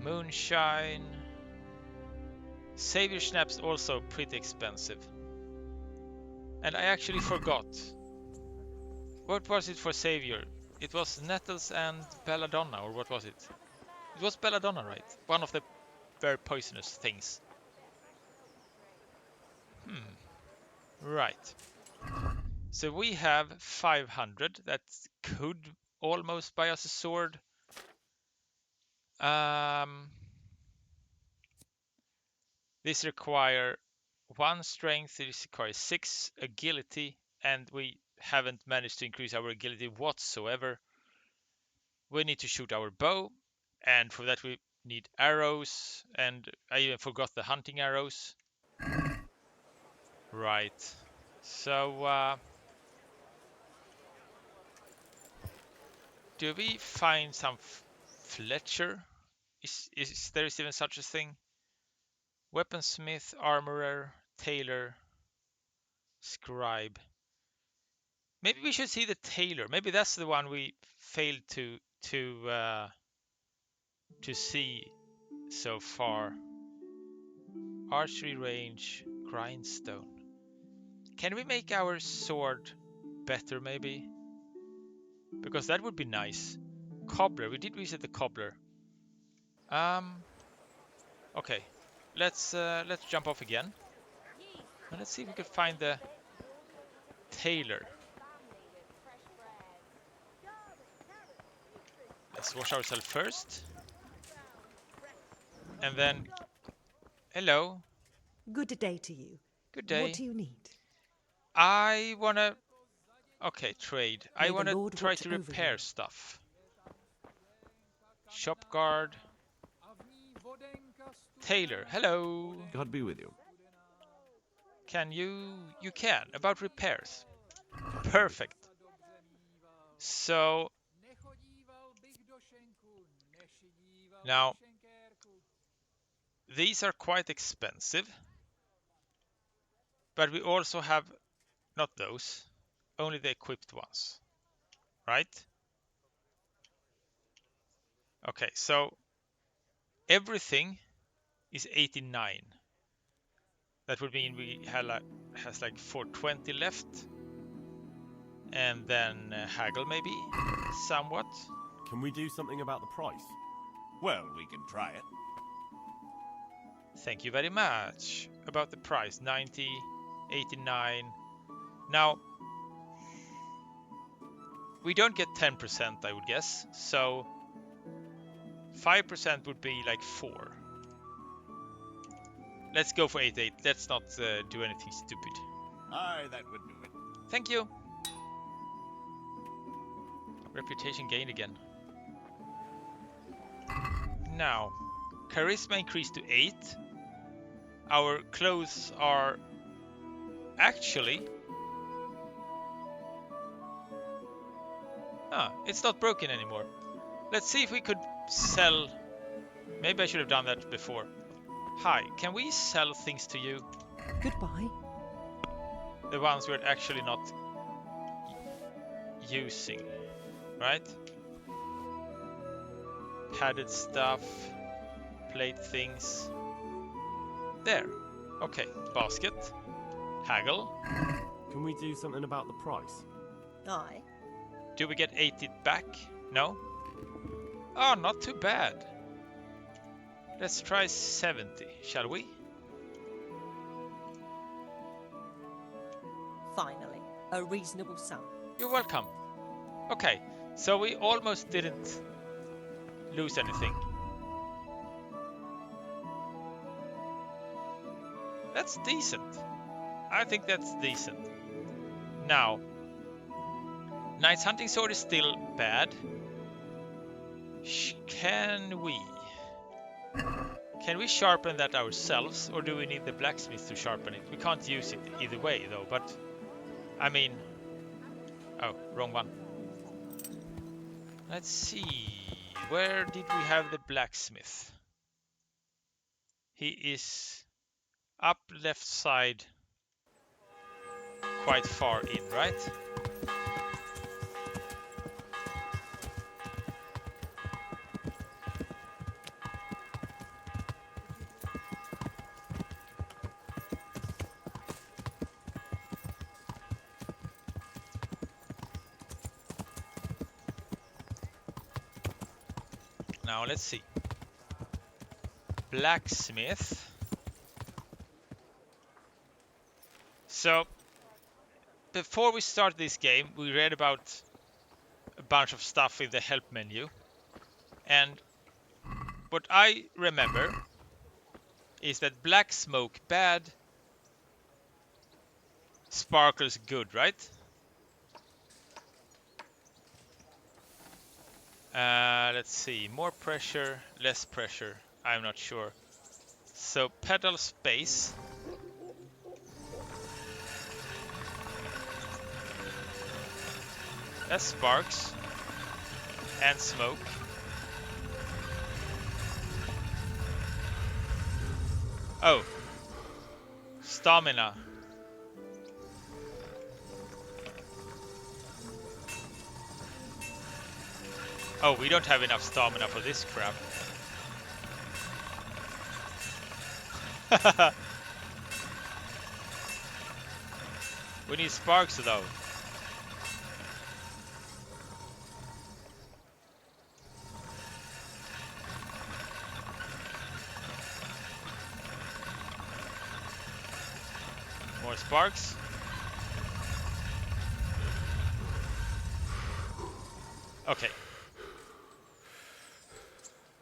Moonshine. Savior Schnapps also pretty expensive. And I actually forgot. What was it for Savior? It was Nettles and Belladonna, or what was it? It was Belladonna, right? One of the very poisonous things. Right. So we have 500. That could almost buy us a sword. This requires 1 strength. This requires 6 agility, and we haven't managed to increase our agility whatsoever. We need to shoot our bow, and for that we need arrows, and I even forgot the hunting arrows. Right. So do we find some Fletcher? Is there even such a thing? Weaponsmith, armorer, tailor, scribe. Maybe we should see the tailor. Maybe that's the one we failed to see so far. Archery range, grindstone. Can we make our sword better maybe? Because that would be nice. Cobbler, we did visit the cobbler. Okay, let's jump off again. And let's see if we can find the tailor. Let's wash ourselves first. And then, hello. Good day to you. Good day. What do you need? I wanna, okay, trade. May I the wanna Lord try watch to over repair you. stuff. Shop guard. Tailor, hello. God be with you. Can you can, about repairs. Perfect. So, now, these are quite expensive. But we also have, not those, only the equipped ones. Right? Okay, so everything is 89. That would mean we has like 420 left. And then haggle maybe, somewhat. Can we do something about the price? Well, we can try it. Thank you very much. About the price, 90, 89. Now, We don't get 10%, I would guess. So 5% would be like 4. Let's go for 8-8. Let's not do anything stupid. Aye, that would do it. Thank you. Reputation gained again. Now, charisma increased to 8. Our clothes are actually... it's not broken anymore. Let's see if we could sell... Maybe I should have done that before. Hi, can we sell things to you? Goodbye. The ones we're actually not using, right? Padded stuff, plate things. There. Okay, basket. Haggle. Can we do something about the price? Aye. Do we get 80 back? No? Oh, not too bad. Let's try 70, shall we? Finally, a reasonable sum. You're welcome. Okay, so we almost didn't lose anything. That's decent. I think that's decent. Now, Knight's Hunting Sword is still bad. Can we sharpen that ourselves, or do we need the blacksmith to sharpen it? We can't use it either way, though, but... I mean... Oh, wrong one. Let's see... Where did we have the blacksmith? He is... up left side... quite far in, right? Now let's see. Blacksmith. So, before we start this game, we read about a bunch of stuff in the help menu. And what I remember is that black smoke bad, sparkles good, right? Let's see, more pressure, less pressure, I'm not sure. So pedal space. That's sparks and smoke. Oh, stamina. Oh, we don't have enough stamina for this crap. We need sparks though. More sparks. Okay.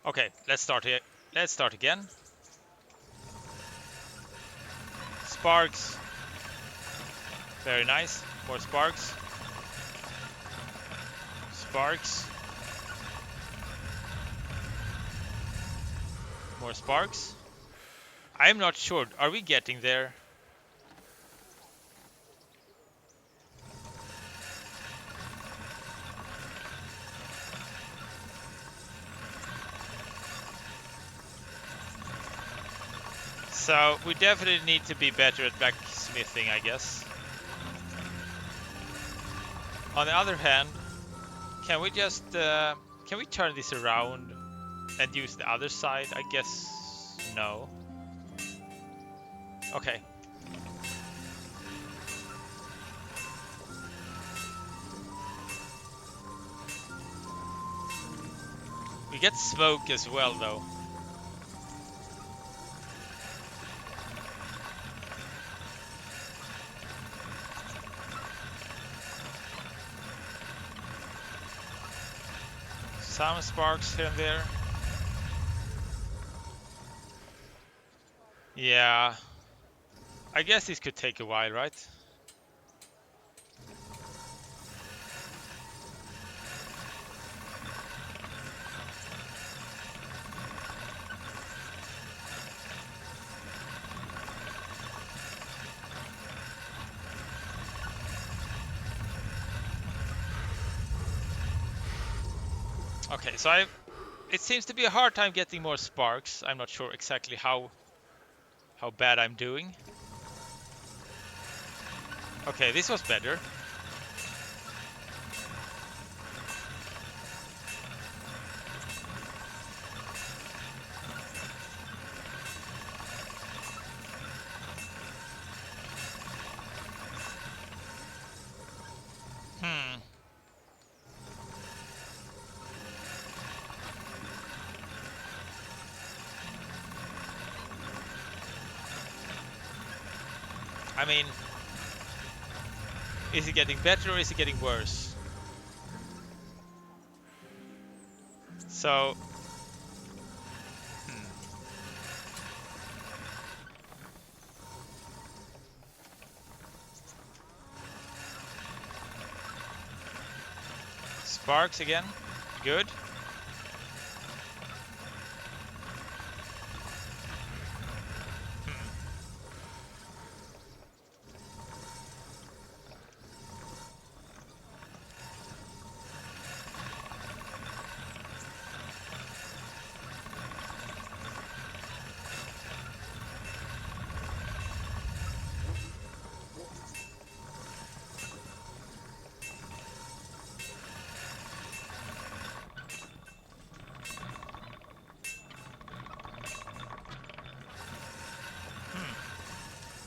Okay, let's start here. Let's start again. Sparks. Very nice. More sparks. Sparks. More sparks. I'm not sure. Are we getting there? So we definitely need to be better at blacksmithing, I guess. On the other hand, can we just can we turn this around and use the other side? I guess no. Okay. We get smoke as well, though. Some sparks here and there. Yeah. I guess this could take a while, right? Okay, so it seems to be a hard time getting more sparks. I'm not sure exactly how bad I'm doing. Okay, this was better. Hmm. I mean, is it getting better or is it getting worse? So, sparks again. Good.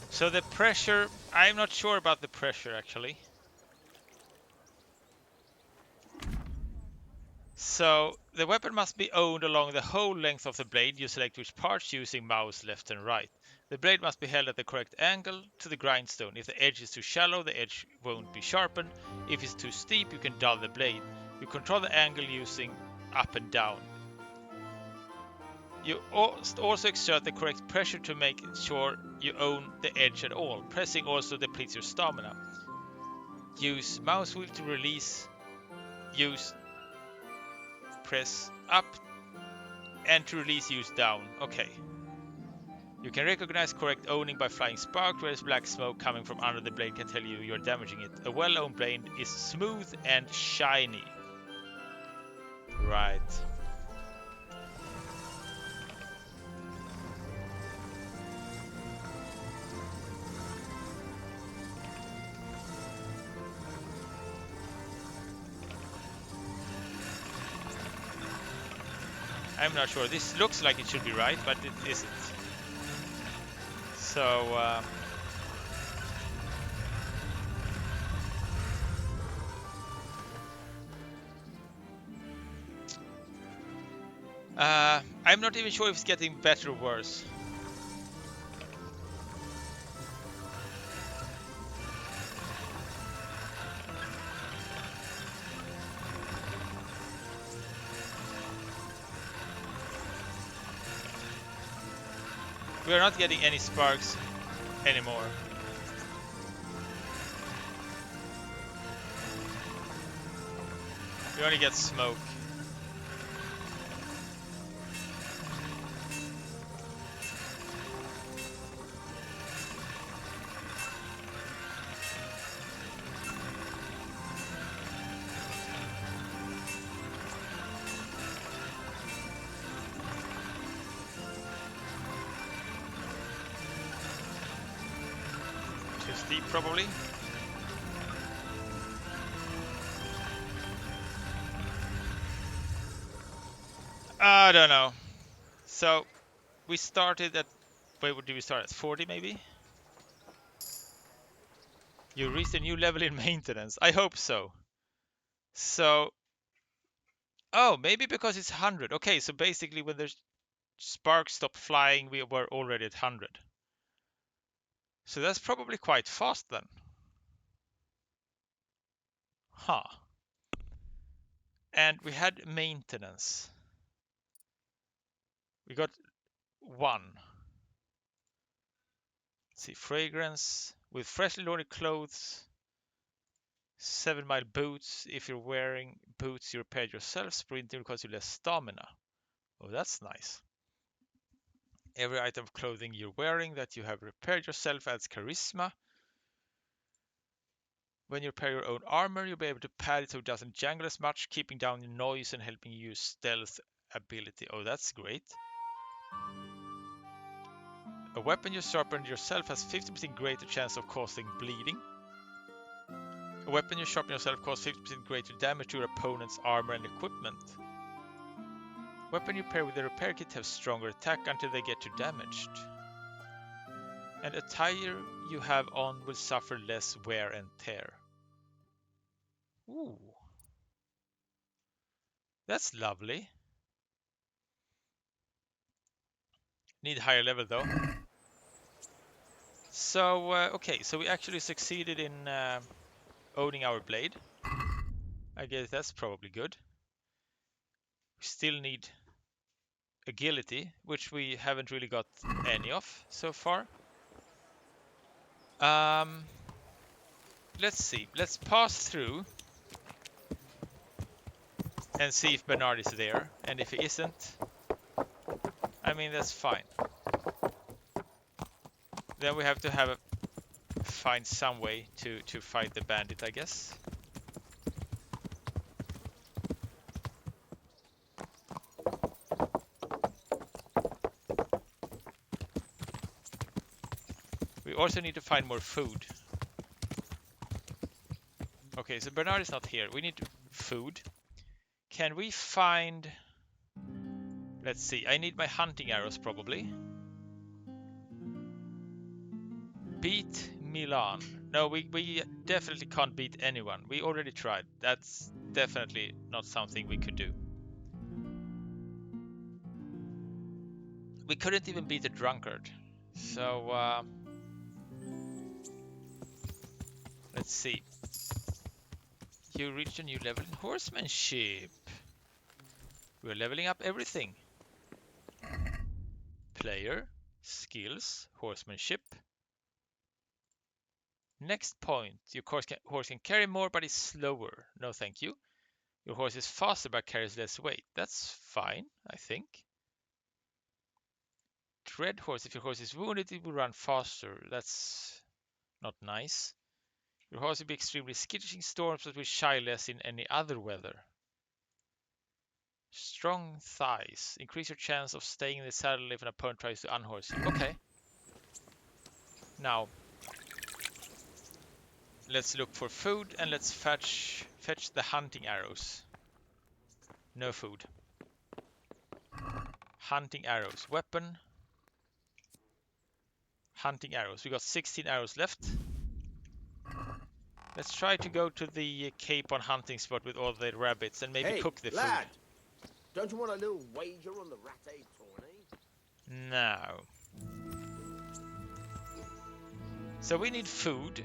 So the pressure, I'm not sure about the pressure actually. So the weapon must be owned along the whole length of the blade. You select which parts using mouse left and right. The blade must be held at the correct angle to the grindstone. If the edge is too shallow, the edge won't be sharpened. If it's too steep, you can dull the blade. You control the angle using up and down. You also exert the correct pressure to make sure you own the edge at all. Pressing also depletes your stamina. Use mouse wheel to release. Press up, and to release use down. Okay. You can recognize correct owning by flying sparks, whereas black smoke coming from under the blade can tell you you're damaging it. A well-owned blade is smooth and shiny. Right. I'm not sure. This looks like it should be right, but it isn't. So, I'm not even sure if it's getting better or worse. We are not getting any sparks anymore. We only get smoke. Too steep, probably. I don't know. So we started at, where did we start? At 40 maybe? You reached a new level in maintenance. I hope so. So, oh, maybe because it's 100. Okay, so basically when the sparks stopped flying, we were already at 100. So that's probably quite fast then. Huh. And we had maintenance. We got 1. Let's see, fragrance with freshly laundered clothes. 7-mile boots. If you're wearing boots you repaired yourself, sprinting will cost you less stamina. Oh, that's nice. Every item of clothing you're wearing that you have repaired yourself adds charisma. When you repair your own armor, you'll be able to pad it so it doesn't jangle as much, keeping down the noise and helping you use stealth ability. Oh, that's great. A weapon you sharpen yourself has 50% greater chance of causing bleeding. A weapon you sharpen yourself causes 50% greater damage to your opponent's armor and equipment. Weapon you pair with the repair kit have stronger attack until they get too damaged. And attire you have on will suffer less wear and tear. Ooh. That's lovely. Need higher level though. So, okay, so we actually succeeded in owning our blade. I guess that's probably good. We still need agility, which we haven't really got any of so far. Let's see. Let's pass through and see if Bernard is there. And if he isn't, I mean, that's fine. Then we have to find some way to fight the bandit, I guess. We also need to find more food. Okay, so Bernard is not here. We need food. Can we find... Let's see. I need my hunting arrows, probably. Beat Milan. No, we definitely can't beat anyone. We already tried. That's definitely not something we could do. We couldn't even beat a drunkard. So, let's see. You reached a new level in horsemanship. We're leveling up everything. Player, skills, horsemanship. Next point. Your horse can carry more but is slower. No thank you. Your horse is faster but carries less weight. That's fine, I think. Tread horse. If your horse is wounded, it will run faster. That's not nice. Your horse will be extremely skittish in storms but will shy less in any other weather. Strong thighs. Increase your chance of staying in the saddle if an opponent tries to unhorse you. Okay. Now, let's look for food and let's fetch the hunting arrows. No food. Hunting arrows. Weapon. Hunting arrows. We got 16 arrows left. Let's try to go to the Cape on hunting spot with all the rabbits and maybe cook the lad. food. Don't you want a little wager on the ratte tourney? No. So we need food.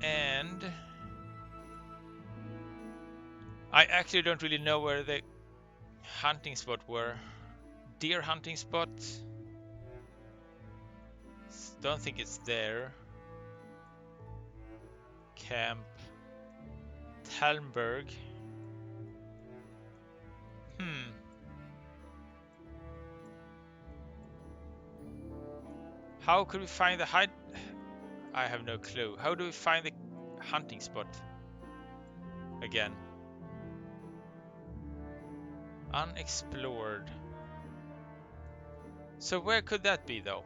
And I actually don't really know where the hunting spot were. Deer hunting spot. Don't think it's there. Camp. Talmberg. How could we find the hide? I have no clue. How do we find the hunting spot? Again. Unexplored. So where could that be though?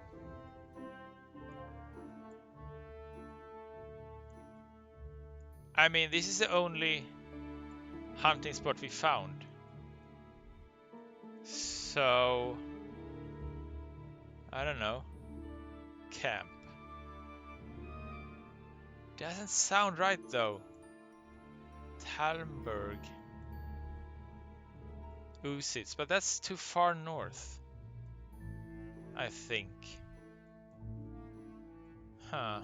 I mean, this is the only hunting spot we found. So, I don't know. Camp. Doesn't sound right though. Talmberg. Usitz, but that's too far north. I think. Huh.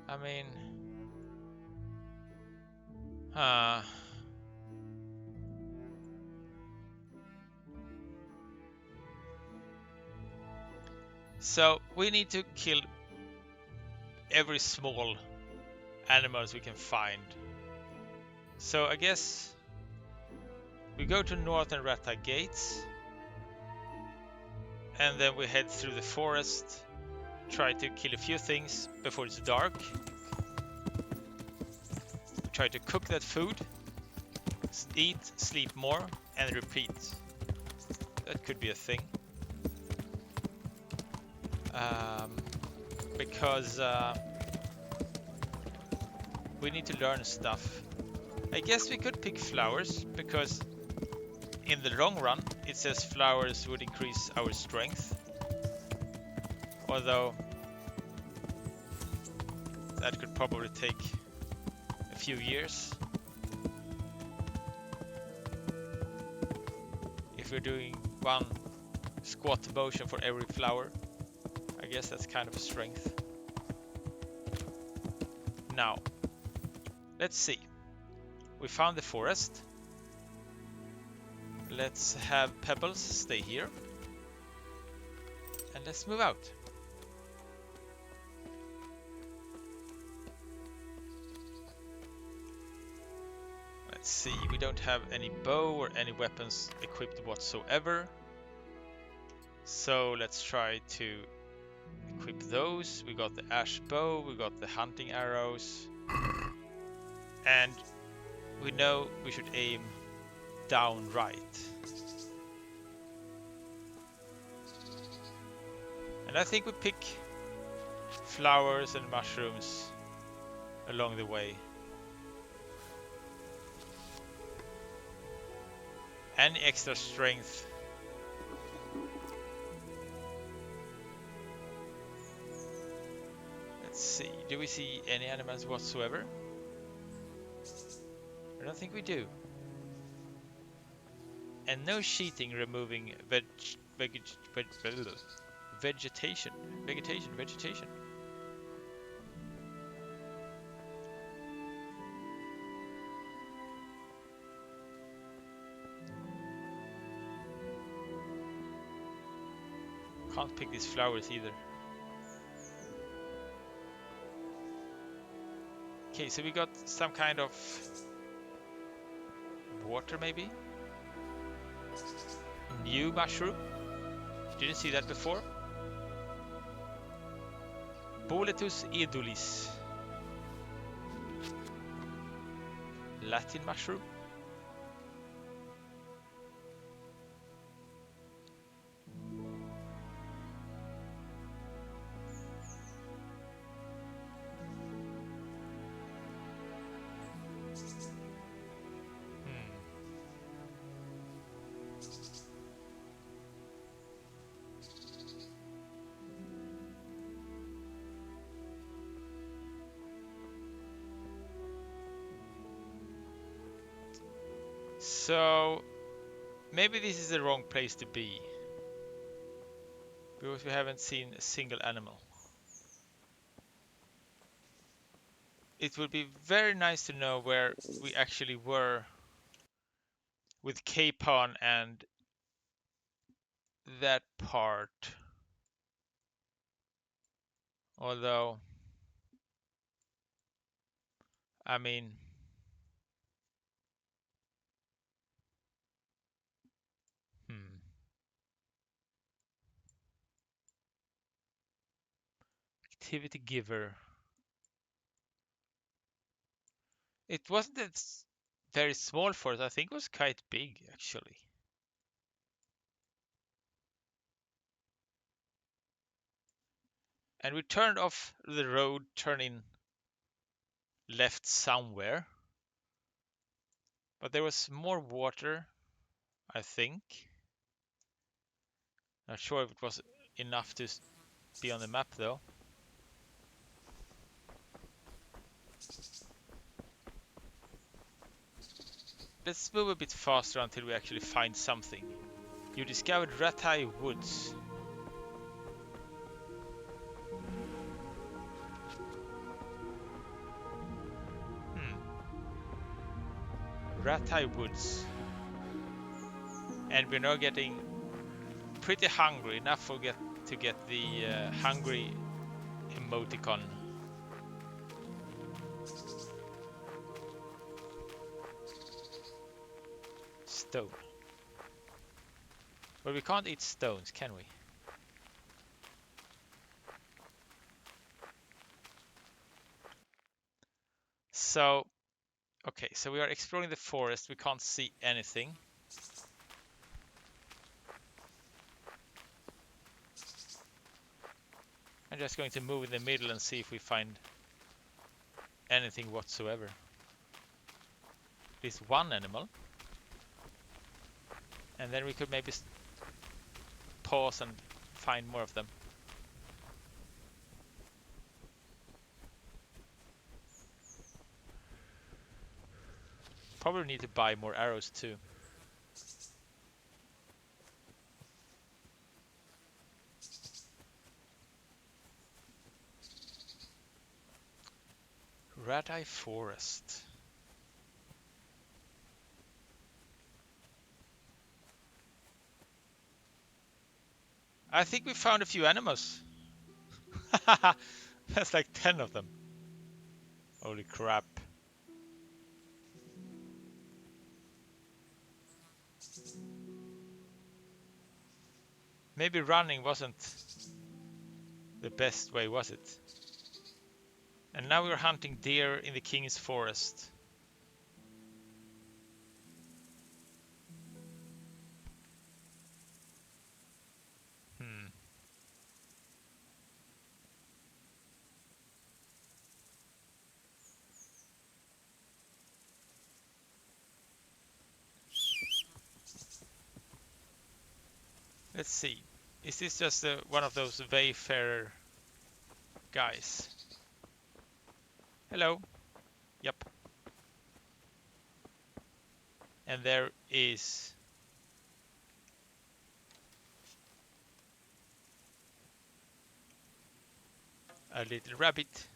I mean, Uh, so we need to kill every small animals we can find. So I guess we go to Northern Rattay Gates, and then we head through the forest, try to kill a few things before it's dark. We try to cook that food, eat, sleep more, and repeat. That could be a thing. Because we need to learn stuff. I guess we could pick flowers, because in the long run it says flowers would increase our strength. Although that could probably take a few years. If we're doing one squat motion for every flower, I guess that's kind of a strength. Now, let's see. We found the forest. Let's have Pebbles stay here. And let's move out. Let's see, we don't have any bow or any weapons equipped whatsoever. So let's try to equip those. We got the ash bow, we got the hunting arrows. And we know we should aim down right. And I think we pick flowers and mushrooms along the way. Any extra strength let's see, do we see any animals whatsoever? I don't think we do. And no cheating removing vegetation. Can't pick these flowers either. Okay, so we got some kind of water maybe? New mushroom? Didn't see that before. Boletus edulis. Latin mushroom. So maybe this is the wrong place to be, because we haven't seen a single animal. It would be very nice to know where we actually were with Capon and that part. Although, I mean, activity giver. It wasn't a very small forest. I think it was quite big actually. And we turned off the road, turning left somewhere. But there was more water, I think. Not sure if it was enough to be on the map though. Let's move a bit faster until we actually find something. You discovered Rattay Woods. Ratai Woods. And we're now getting pretty hungry, enough to get the hungry emoticon. Stone. But we can't eat stones, can we? So, okay, so we are exploring the forest. We can't see anything. I'm just going to move in the middle and see if we find anything whatsoever. At least one animal. And then we could maybe pause and find more of them. Probably need to buy more arrows too. Radai Forest. I think we found a few animals. That's like 10 of them. Holy crap. Maybe running wasn't the best way, was it? And now we're hunting deer in the King's Forest. Let's see. Is this just one of those wayfarer guys? Hello. Yep. And there is a little rabbit.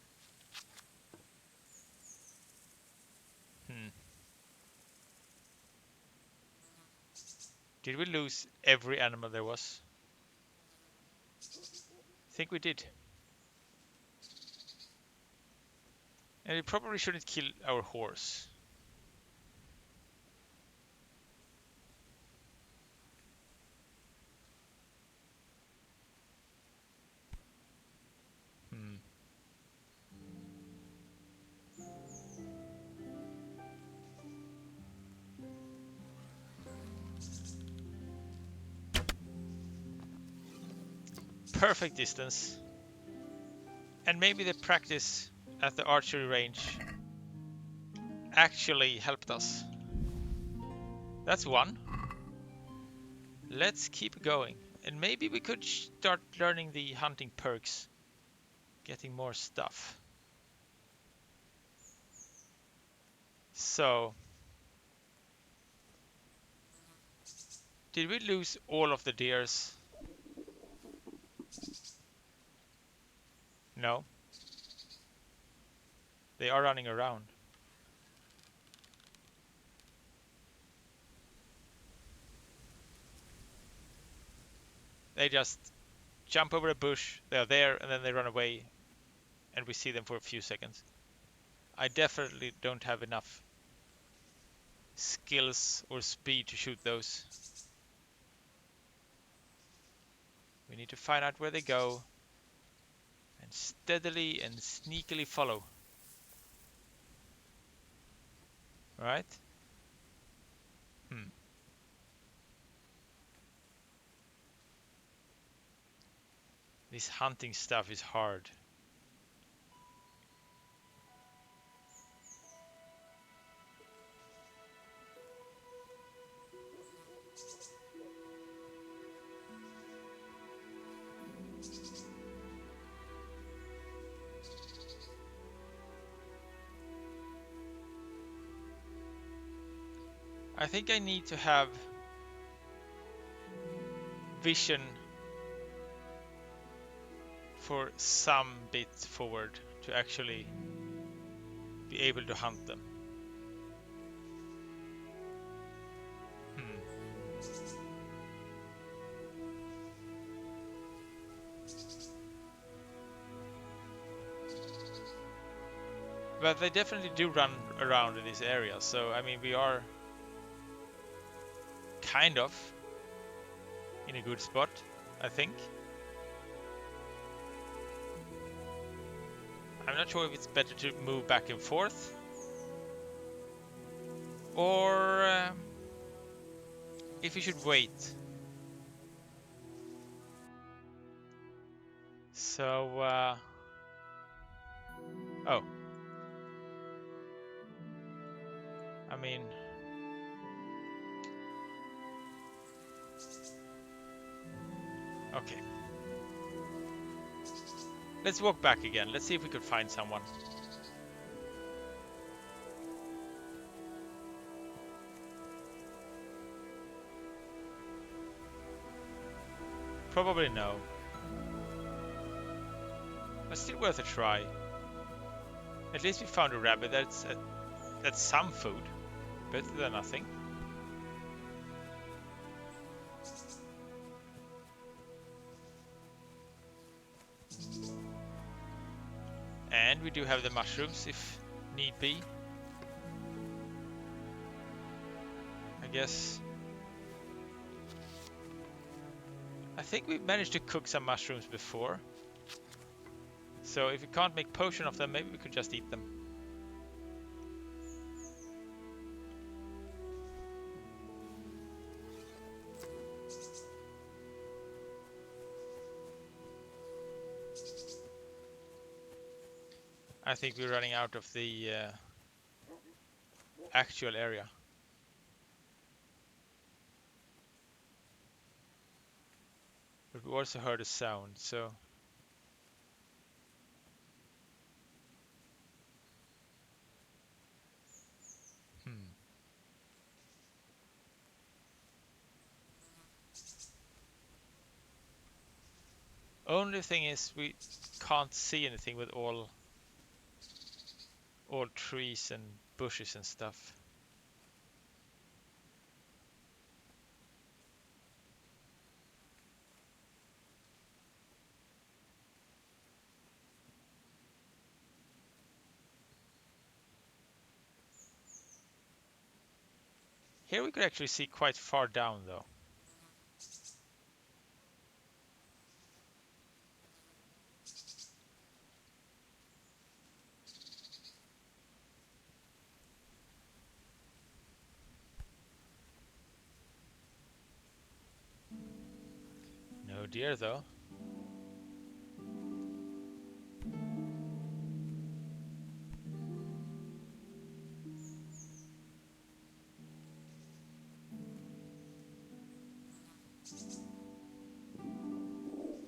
Did we lose every animal there was? I think we did. And we probably shouldn't kill our horse. Perfect distance. And maybe the practice at the archery range actually helped us. That's one. Let's keep going. And maybe we could start learning the hunting perks. Getting more stuff. So, did we lose all of the deers? No. They are running around. They just jump over a bush, they are there, and then they run away, and we see them for a few seconds. I definitely don't have enough skills or speed to shoot those. We need to find out where they go and steadily and sneakily follow. Right? This hunting stuff is hard. I think I need to have vision for some bit forward to actually be able to hunt them. But they definitely do run around in this area, so I mean we are kind of in a good spot, I think. I'm not sure if it's better to move back and forth or if we should wait. So, oh, I mean, okay. Let's walk back again. Let's see if we could find someone. Probably no. But still worth a try. At least we found a rabbit. That's some food. Better than nothing. And we do have the mushrooms if need be. I guess. I think we managed to cook some mushrooms before. So if we can't make potion of them, maybe we could just eat them. I think we're running out of the actual area. But we also heard a sound, so... Only thing is we can't see anything with all trees and bushes and stuff. Here we could actually see quite far down though. No deer though.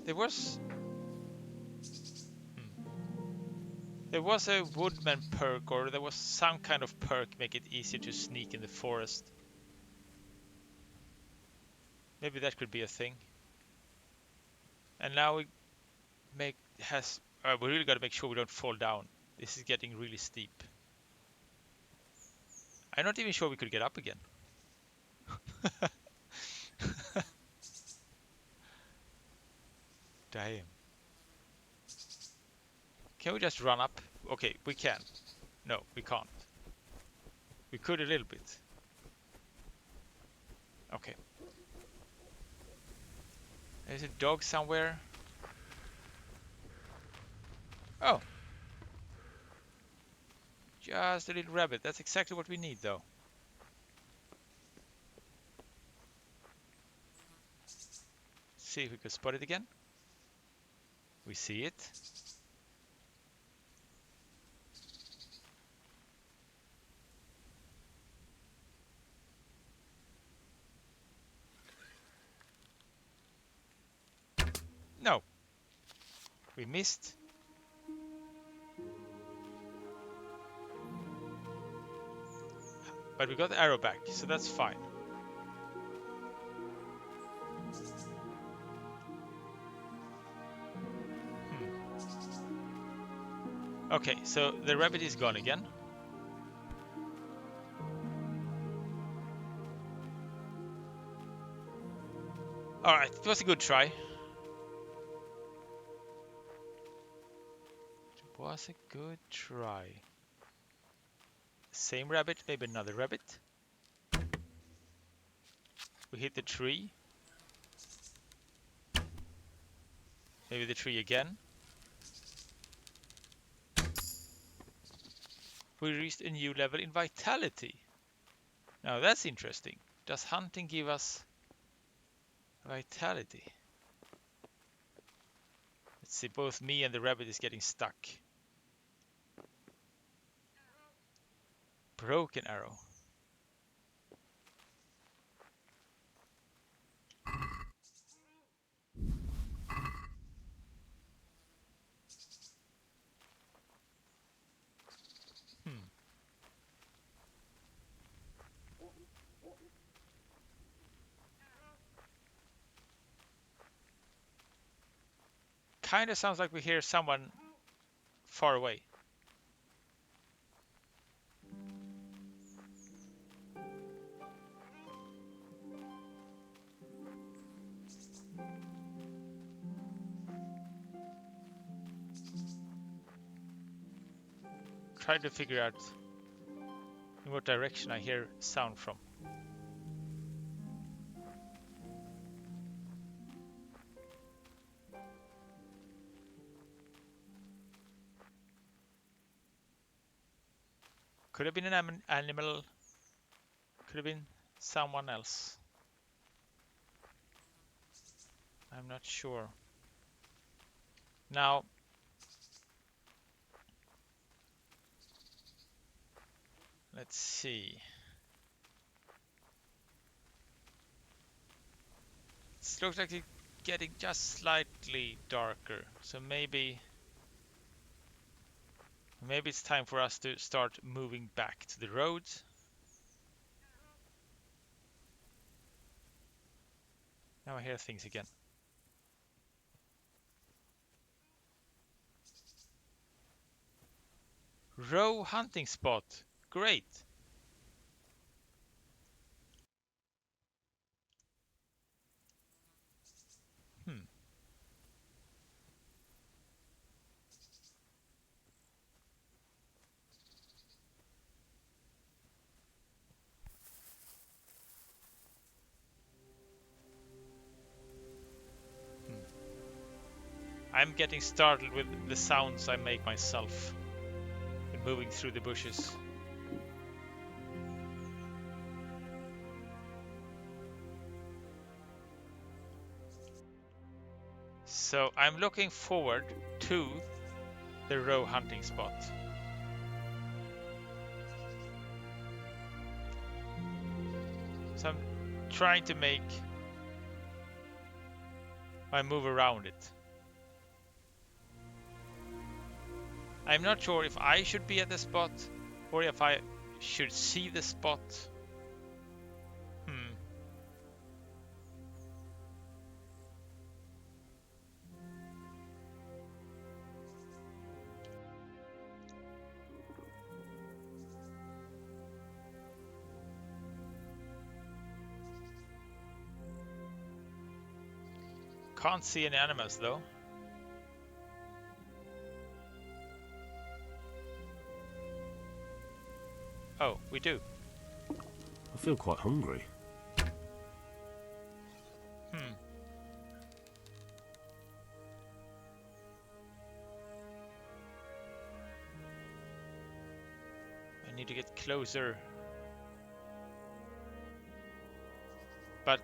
There was a woodman perk, or there was some kind of perk make it easier to sneak in the forest. Maybe that could be a thing. And now we we really got to make sure we don't fall down. This is getting really steep. I'm not even sure we could get up again. Damn. Can we just run up? Okay, we can. No, we can't. We could a little bit. Okay. There's a dog somewhere. Oh. Just a little rabbit. That's exactly what we need though. See if we could spot it again. We see it. No. We missed. But we got the arrow back, so that's fine. Okay, so the rabbit is gone again. Alright, it was a good try. It was a good try. Same rabbit, maybe another rabbit. We hit the tree. Maybe the tree again. We reached a new level in vitality. Now that's interesting. Does hunting give us vitality? Let's see, both me and the rabbit is getting stuck. Broken arrow. Kinda sounds like we hear someone far away. Try to figure out in what direction I hear sound from. Could have been an animal. Could have been someone else. I'm not sure. Now, let's see. It looks like it's getting just slightly darker. So maybe it's time for us to start moving back to the road. Now I hear things again. Row hunting spot. Great. I'm getting startled with the sounds I make myself in moving through the bushes. So I'm looking forward to the row hunting spot. So I'm trying to make my move around it. I'm not sure if I should be at the spot or if I should see the spot. Can't see any animals though. Oh, we do. I feel quite hungry. I need to get closer. But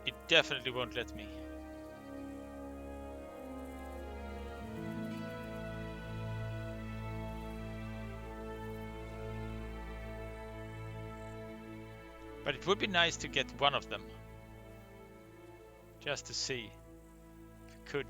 it definitely won't let me. But it would be nice to get one of them. Just to see if I could.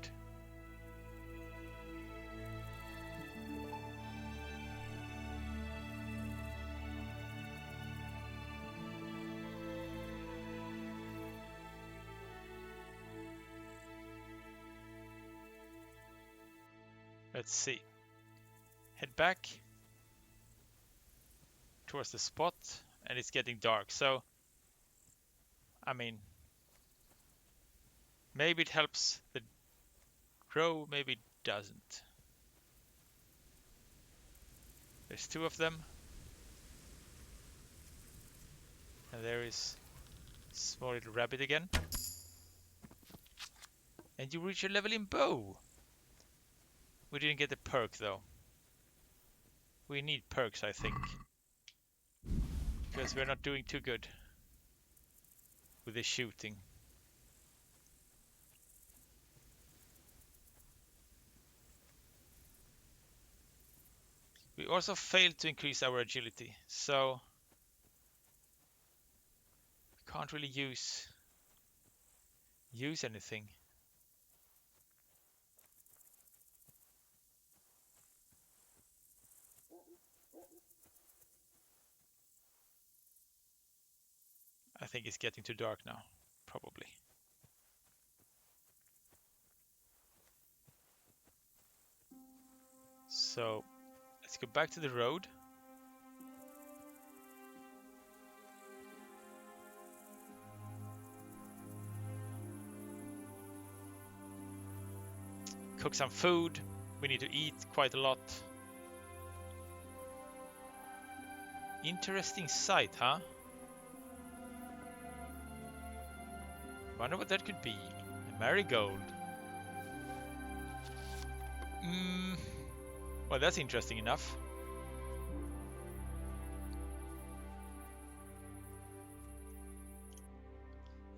Let's see. Head back towards the spot, and it's getting dark. So, I mean, maybe it helps the row, maybe it doesn't. There's two of them. And there is small little rabbit again. And you reach a level in bow. We didn't get the perk though. We need perks, I think. Because we're not doing too good with the shooting. We also failed to increase our agility, so we can't really use anything. I think it's getting too dark now, probably. So let's go back to the road. Cook some food. We need to eat quite a lot. Interesting sight, huh? Wonder what that could be. A marigold. Well, that's interesting enough.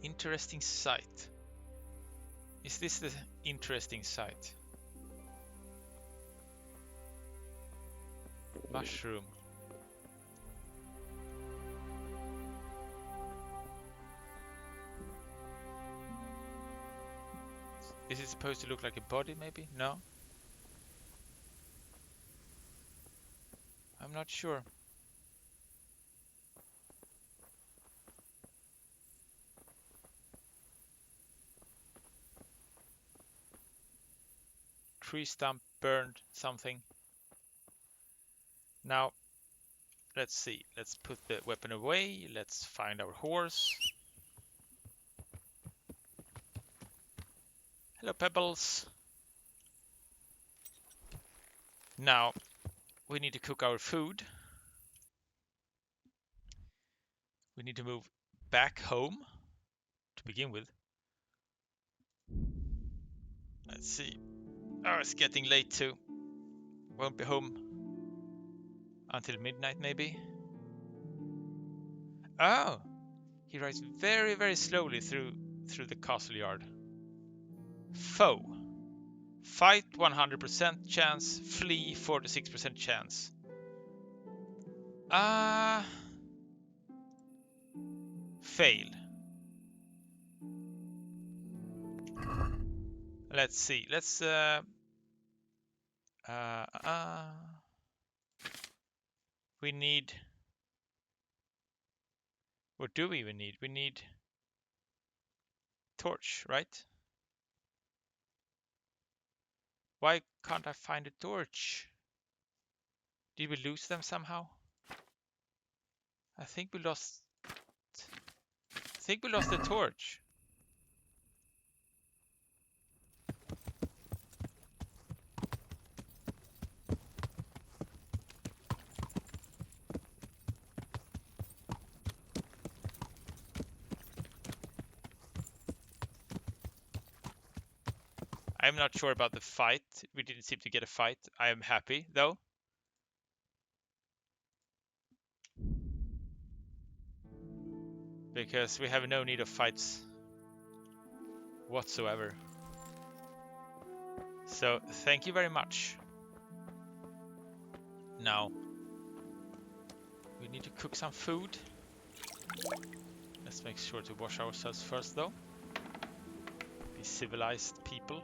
Interesting sight. Is this the interesting sight? Mushroom. Is it supposed to look like a body, maybe? No? I'm not sure. Tree stump burned something. Now, let's see. Let's put the weapon away. Let's find our horse. Hello, Pebbles. Now, we need to cook our food. We need to move back home to begin with. Let's see. Oh, it's getting late too. Won't be home until midnight, maybe. Oh, he rides very, very slowly through the castle yard. Foe. Fight 100% chance, flee 46% chance. Fail. Let's see. Let's we need, what do we even need? We need torch, right? Why can't I find a torch? Did we lose them somehow? I think we lost the torch. I'm not sure about the fight. We didn't seem to get a fight. I am happy, though. Because we have no need of fights whatsoever. So, thank you very much. Now, we need to cook some food. Let's make sure to wash ourselves first, though. Be civilized people.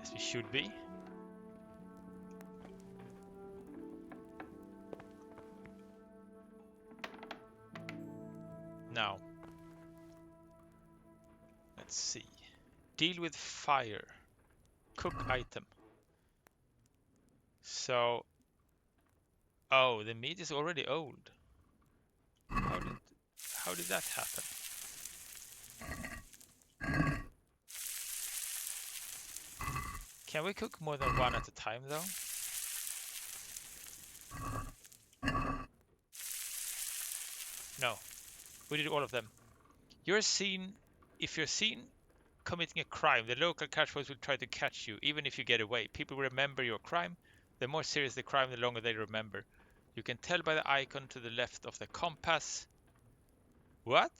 As we should be. Now, let's see. Deal with fire. Cook item. So, oh, the meat is already old. How did that happen? Can we cook more than one at a time, though? No. We did all of them. You're seen... If you're seen committing a crime, the local catch force will try to catch you, even if you get away. People remember your crime. The more serious the crime, the longer they remember. You can tell by the icon to the left of the compass. What?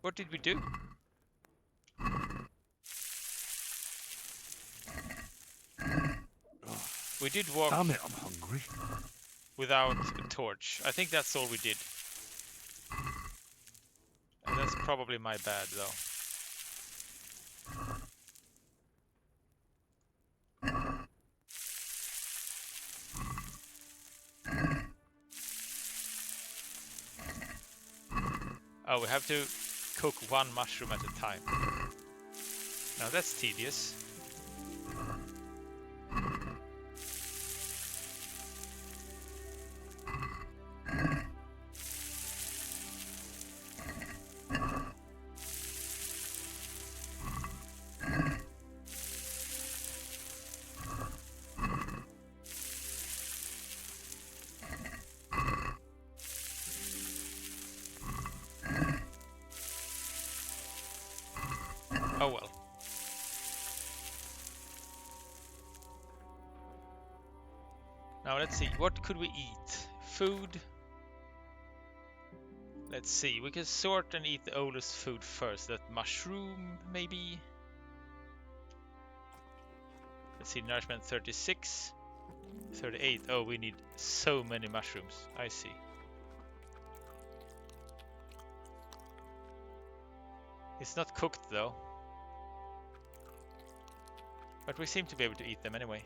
What did we do? We did walk Damn it, I'm hungry. without a torch. I think that's all we did. And that's probably my bad, though. Oh, we have to cook one mushroom at a time. Now that's tedious. Oh well. Now let's see, what could we eat? Food. Let's see, we can sort and eat the oldest food first. That mushroom, maybe? Let's see, nourishment 36. 38. Oh, we need so many mushrooms. I see. It's not cooked though. But we seem to be able to eat them anyway.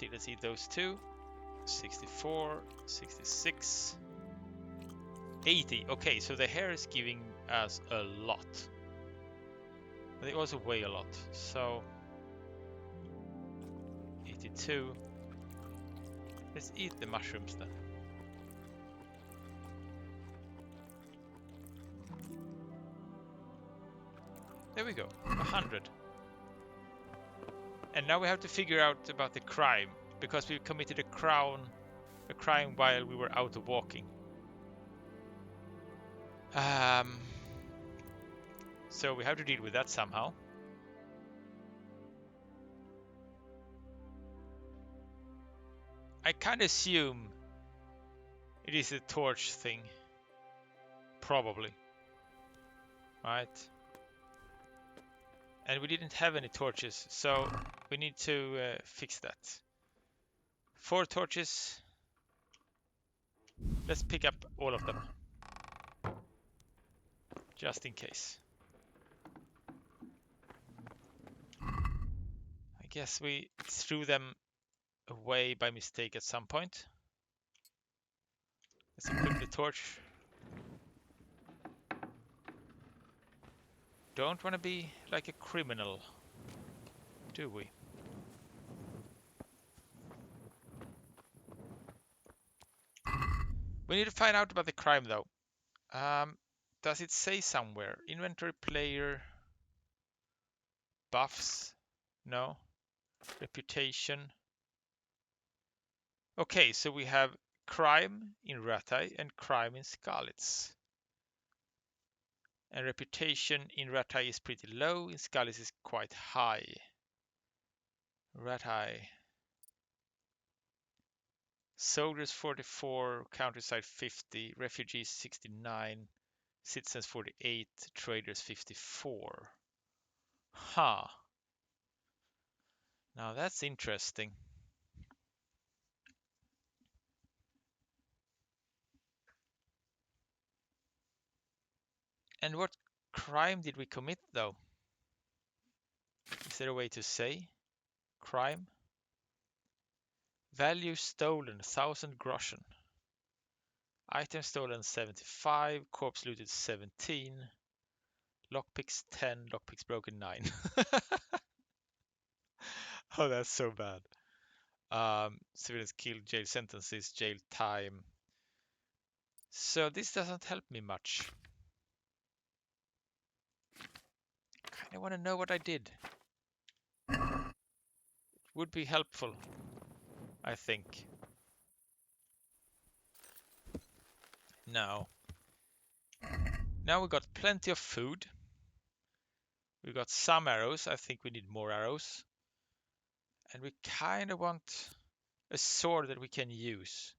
Let's eat those two. 64, 66, 80. Okay, so the hair is giving us a lot. But they also weigh a lot. So 82. Let's eat the mushrooms then. There we go, 100. And now we have to figure out about the crime, because we committed a crime while we were out walking. So we have to deal with that somehow. I kind of assume it is a torch thing. Probably. Right? And we didn't have any torches, so we need to fix that. 4 torches. Let's pick up all of them. Just in case. I guess we threw them away by mistake at some point. Let's equip the torch. Don't want to be like a criminal, do we? We need to find out about the crime though. Does it say somewhere? Inventory player buffs? No. Reputation. Okay, so we have crime in Ratai and crime in Skalitz. And reputation in Ratai is pretty low, in Skalitz is quite high. Ratai. Soldiers 44, countryside 50, refugees 69, citizens 48, traders 54. Huh. Now that's interesting. And what crime did we commit though? Is there a way to say? Crime? Value stolen 1000 groschen. Item stolen 75, corpse looted 17, lockpicks 10, lockpicks broken 9. Oh, that's so bad. Civilians killed, jail sentences, jail time. So this doesn't help me much. Kinda wanna know what I did. would be helpful, I think. Now we got plenty of food. We got some arrows. I think we need more arrows. And we kind of want a sword that we can use.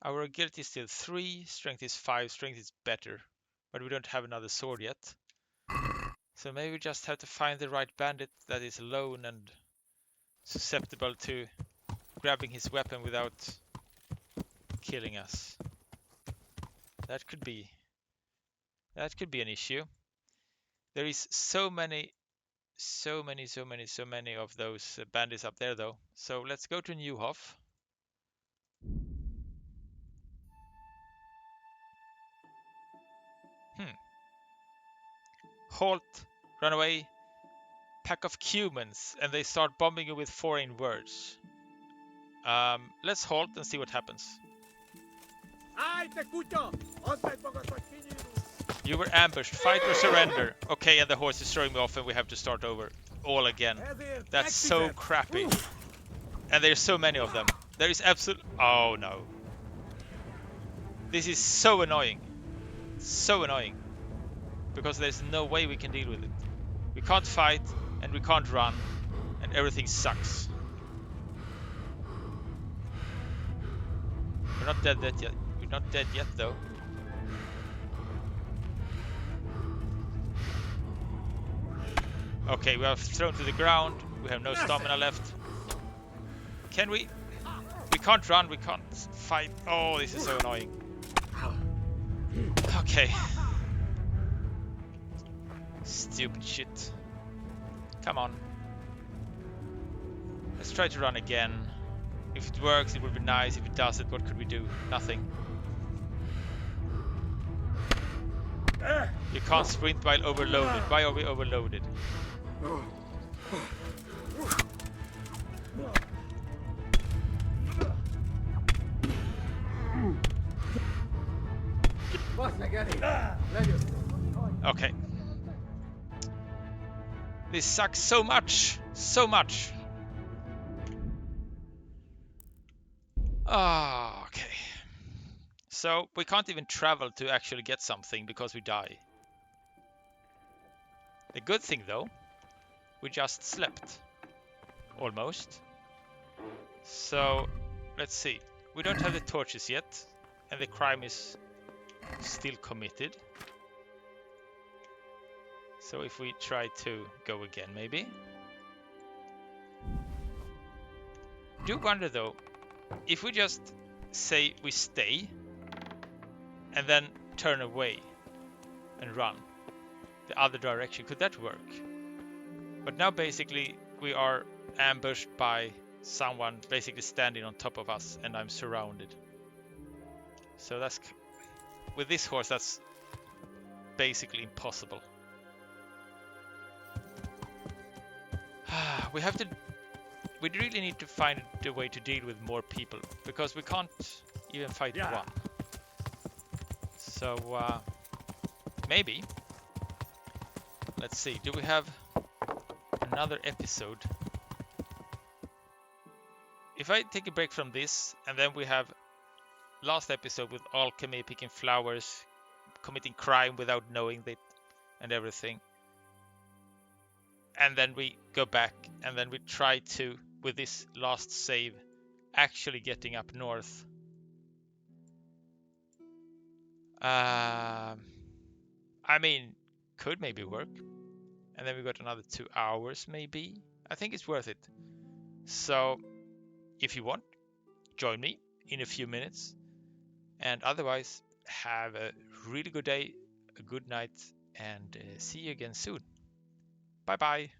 Our agility is still 3, strength is 5, strength is better. But we don't have another sword yet. So maybe we just have to find the right bandit that is alone and susceptible to grabbing his weapon without killing us. That could be an issue. There is so many of those bandits up there though. So let's go to Newhoff. Halt, run away, pack of humans, and they start bombing you with foreign words. Let's halt and see what happens. You were ambushed. Fight or surrender. Okay, and the horse is throwing me off and we have to start over all again. That's so crappy. And there's so many of them. There is oh no. This is so annoying. So annoying. Because there's no way we can deal with it. We can't fight and we can't run and everything sucks. We're not dead yet. We're not dead yet though. Okay, we are thrown to the ground. We have no stamina left. Can we? We can't run. We can't fight. Oh, this is so annoying. Okay. Stupid shit. Come on. Let's try to run again. If it works, it would be nice. If it doesn't, what could we do? Nothing. You can't sprint while overloaded. Why are we overloaded? Okay. This sucks so much. So much. Ah, okay. So we can't even travel to actually get something because we die. The good thing though, we just slept. Almost. So let's see. We don't have the torches yet, and the crime is still committed. So if we try to go again, maybe. Do wonder though, if we just say we stay and then turn away and run the other direction, could that work? But now basically we are ambushed by someone basically standing on top of us and I'm surrounded. So that's, with this horse, that's basically impossible. We really need to find a way to deal with more people, because we can't even fight one. So maybe, let's see, do we have another episode? If I take a break from this, and then we have last episode with Alchemy, picking flowers, committing crime without knowing it, and everything. And then we go back, and then we try to, with this last save, actually getting up north. I mean, could maybe work. And then we got another 2 hours, maybe. I think it's worth it. So, if you want, join me in a few minutes. And otherwise, have a really good day, a good night, and see you again soon. Bye bye.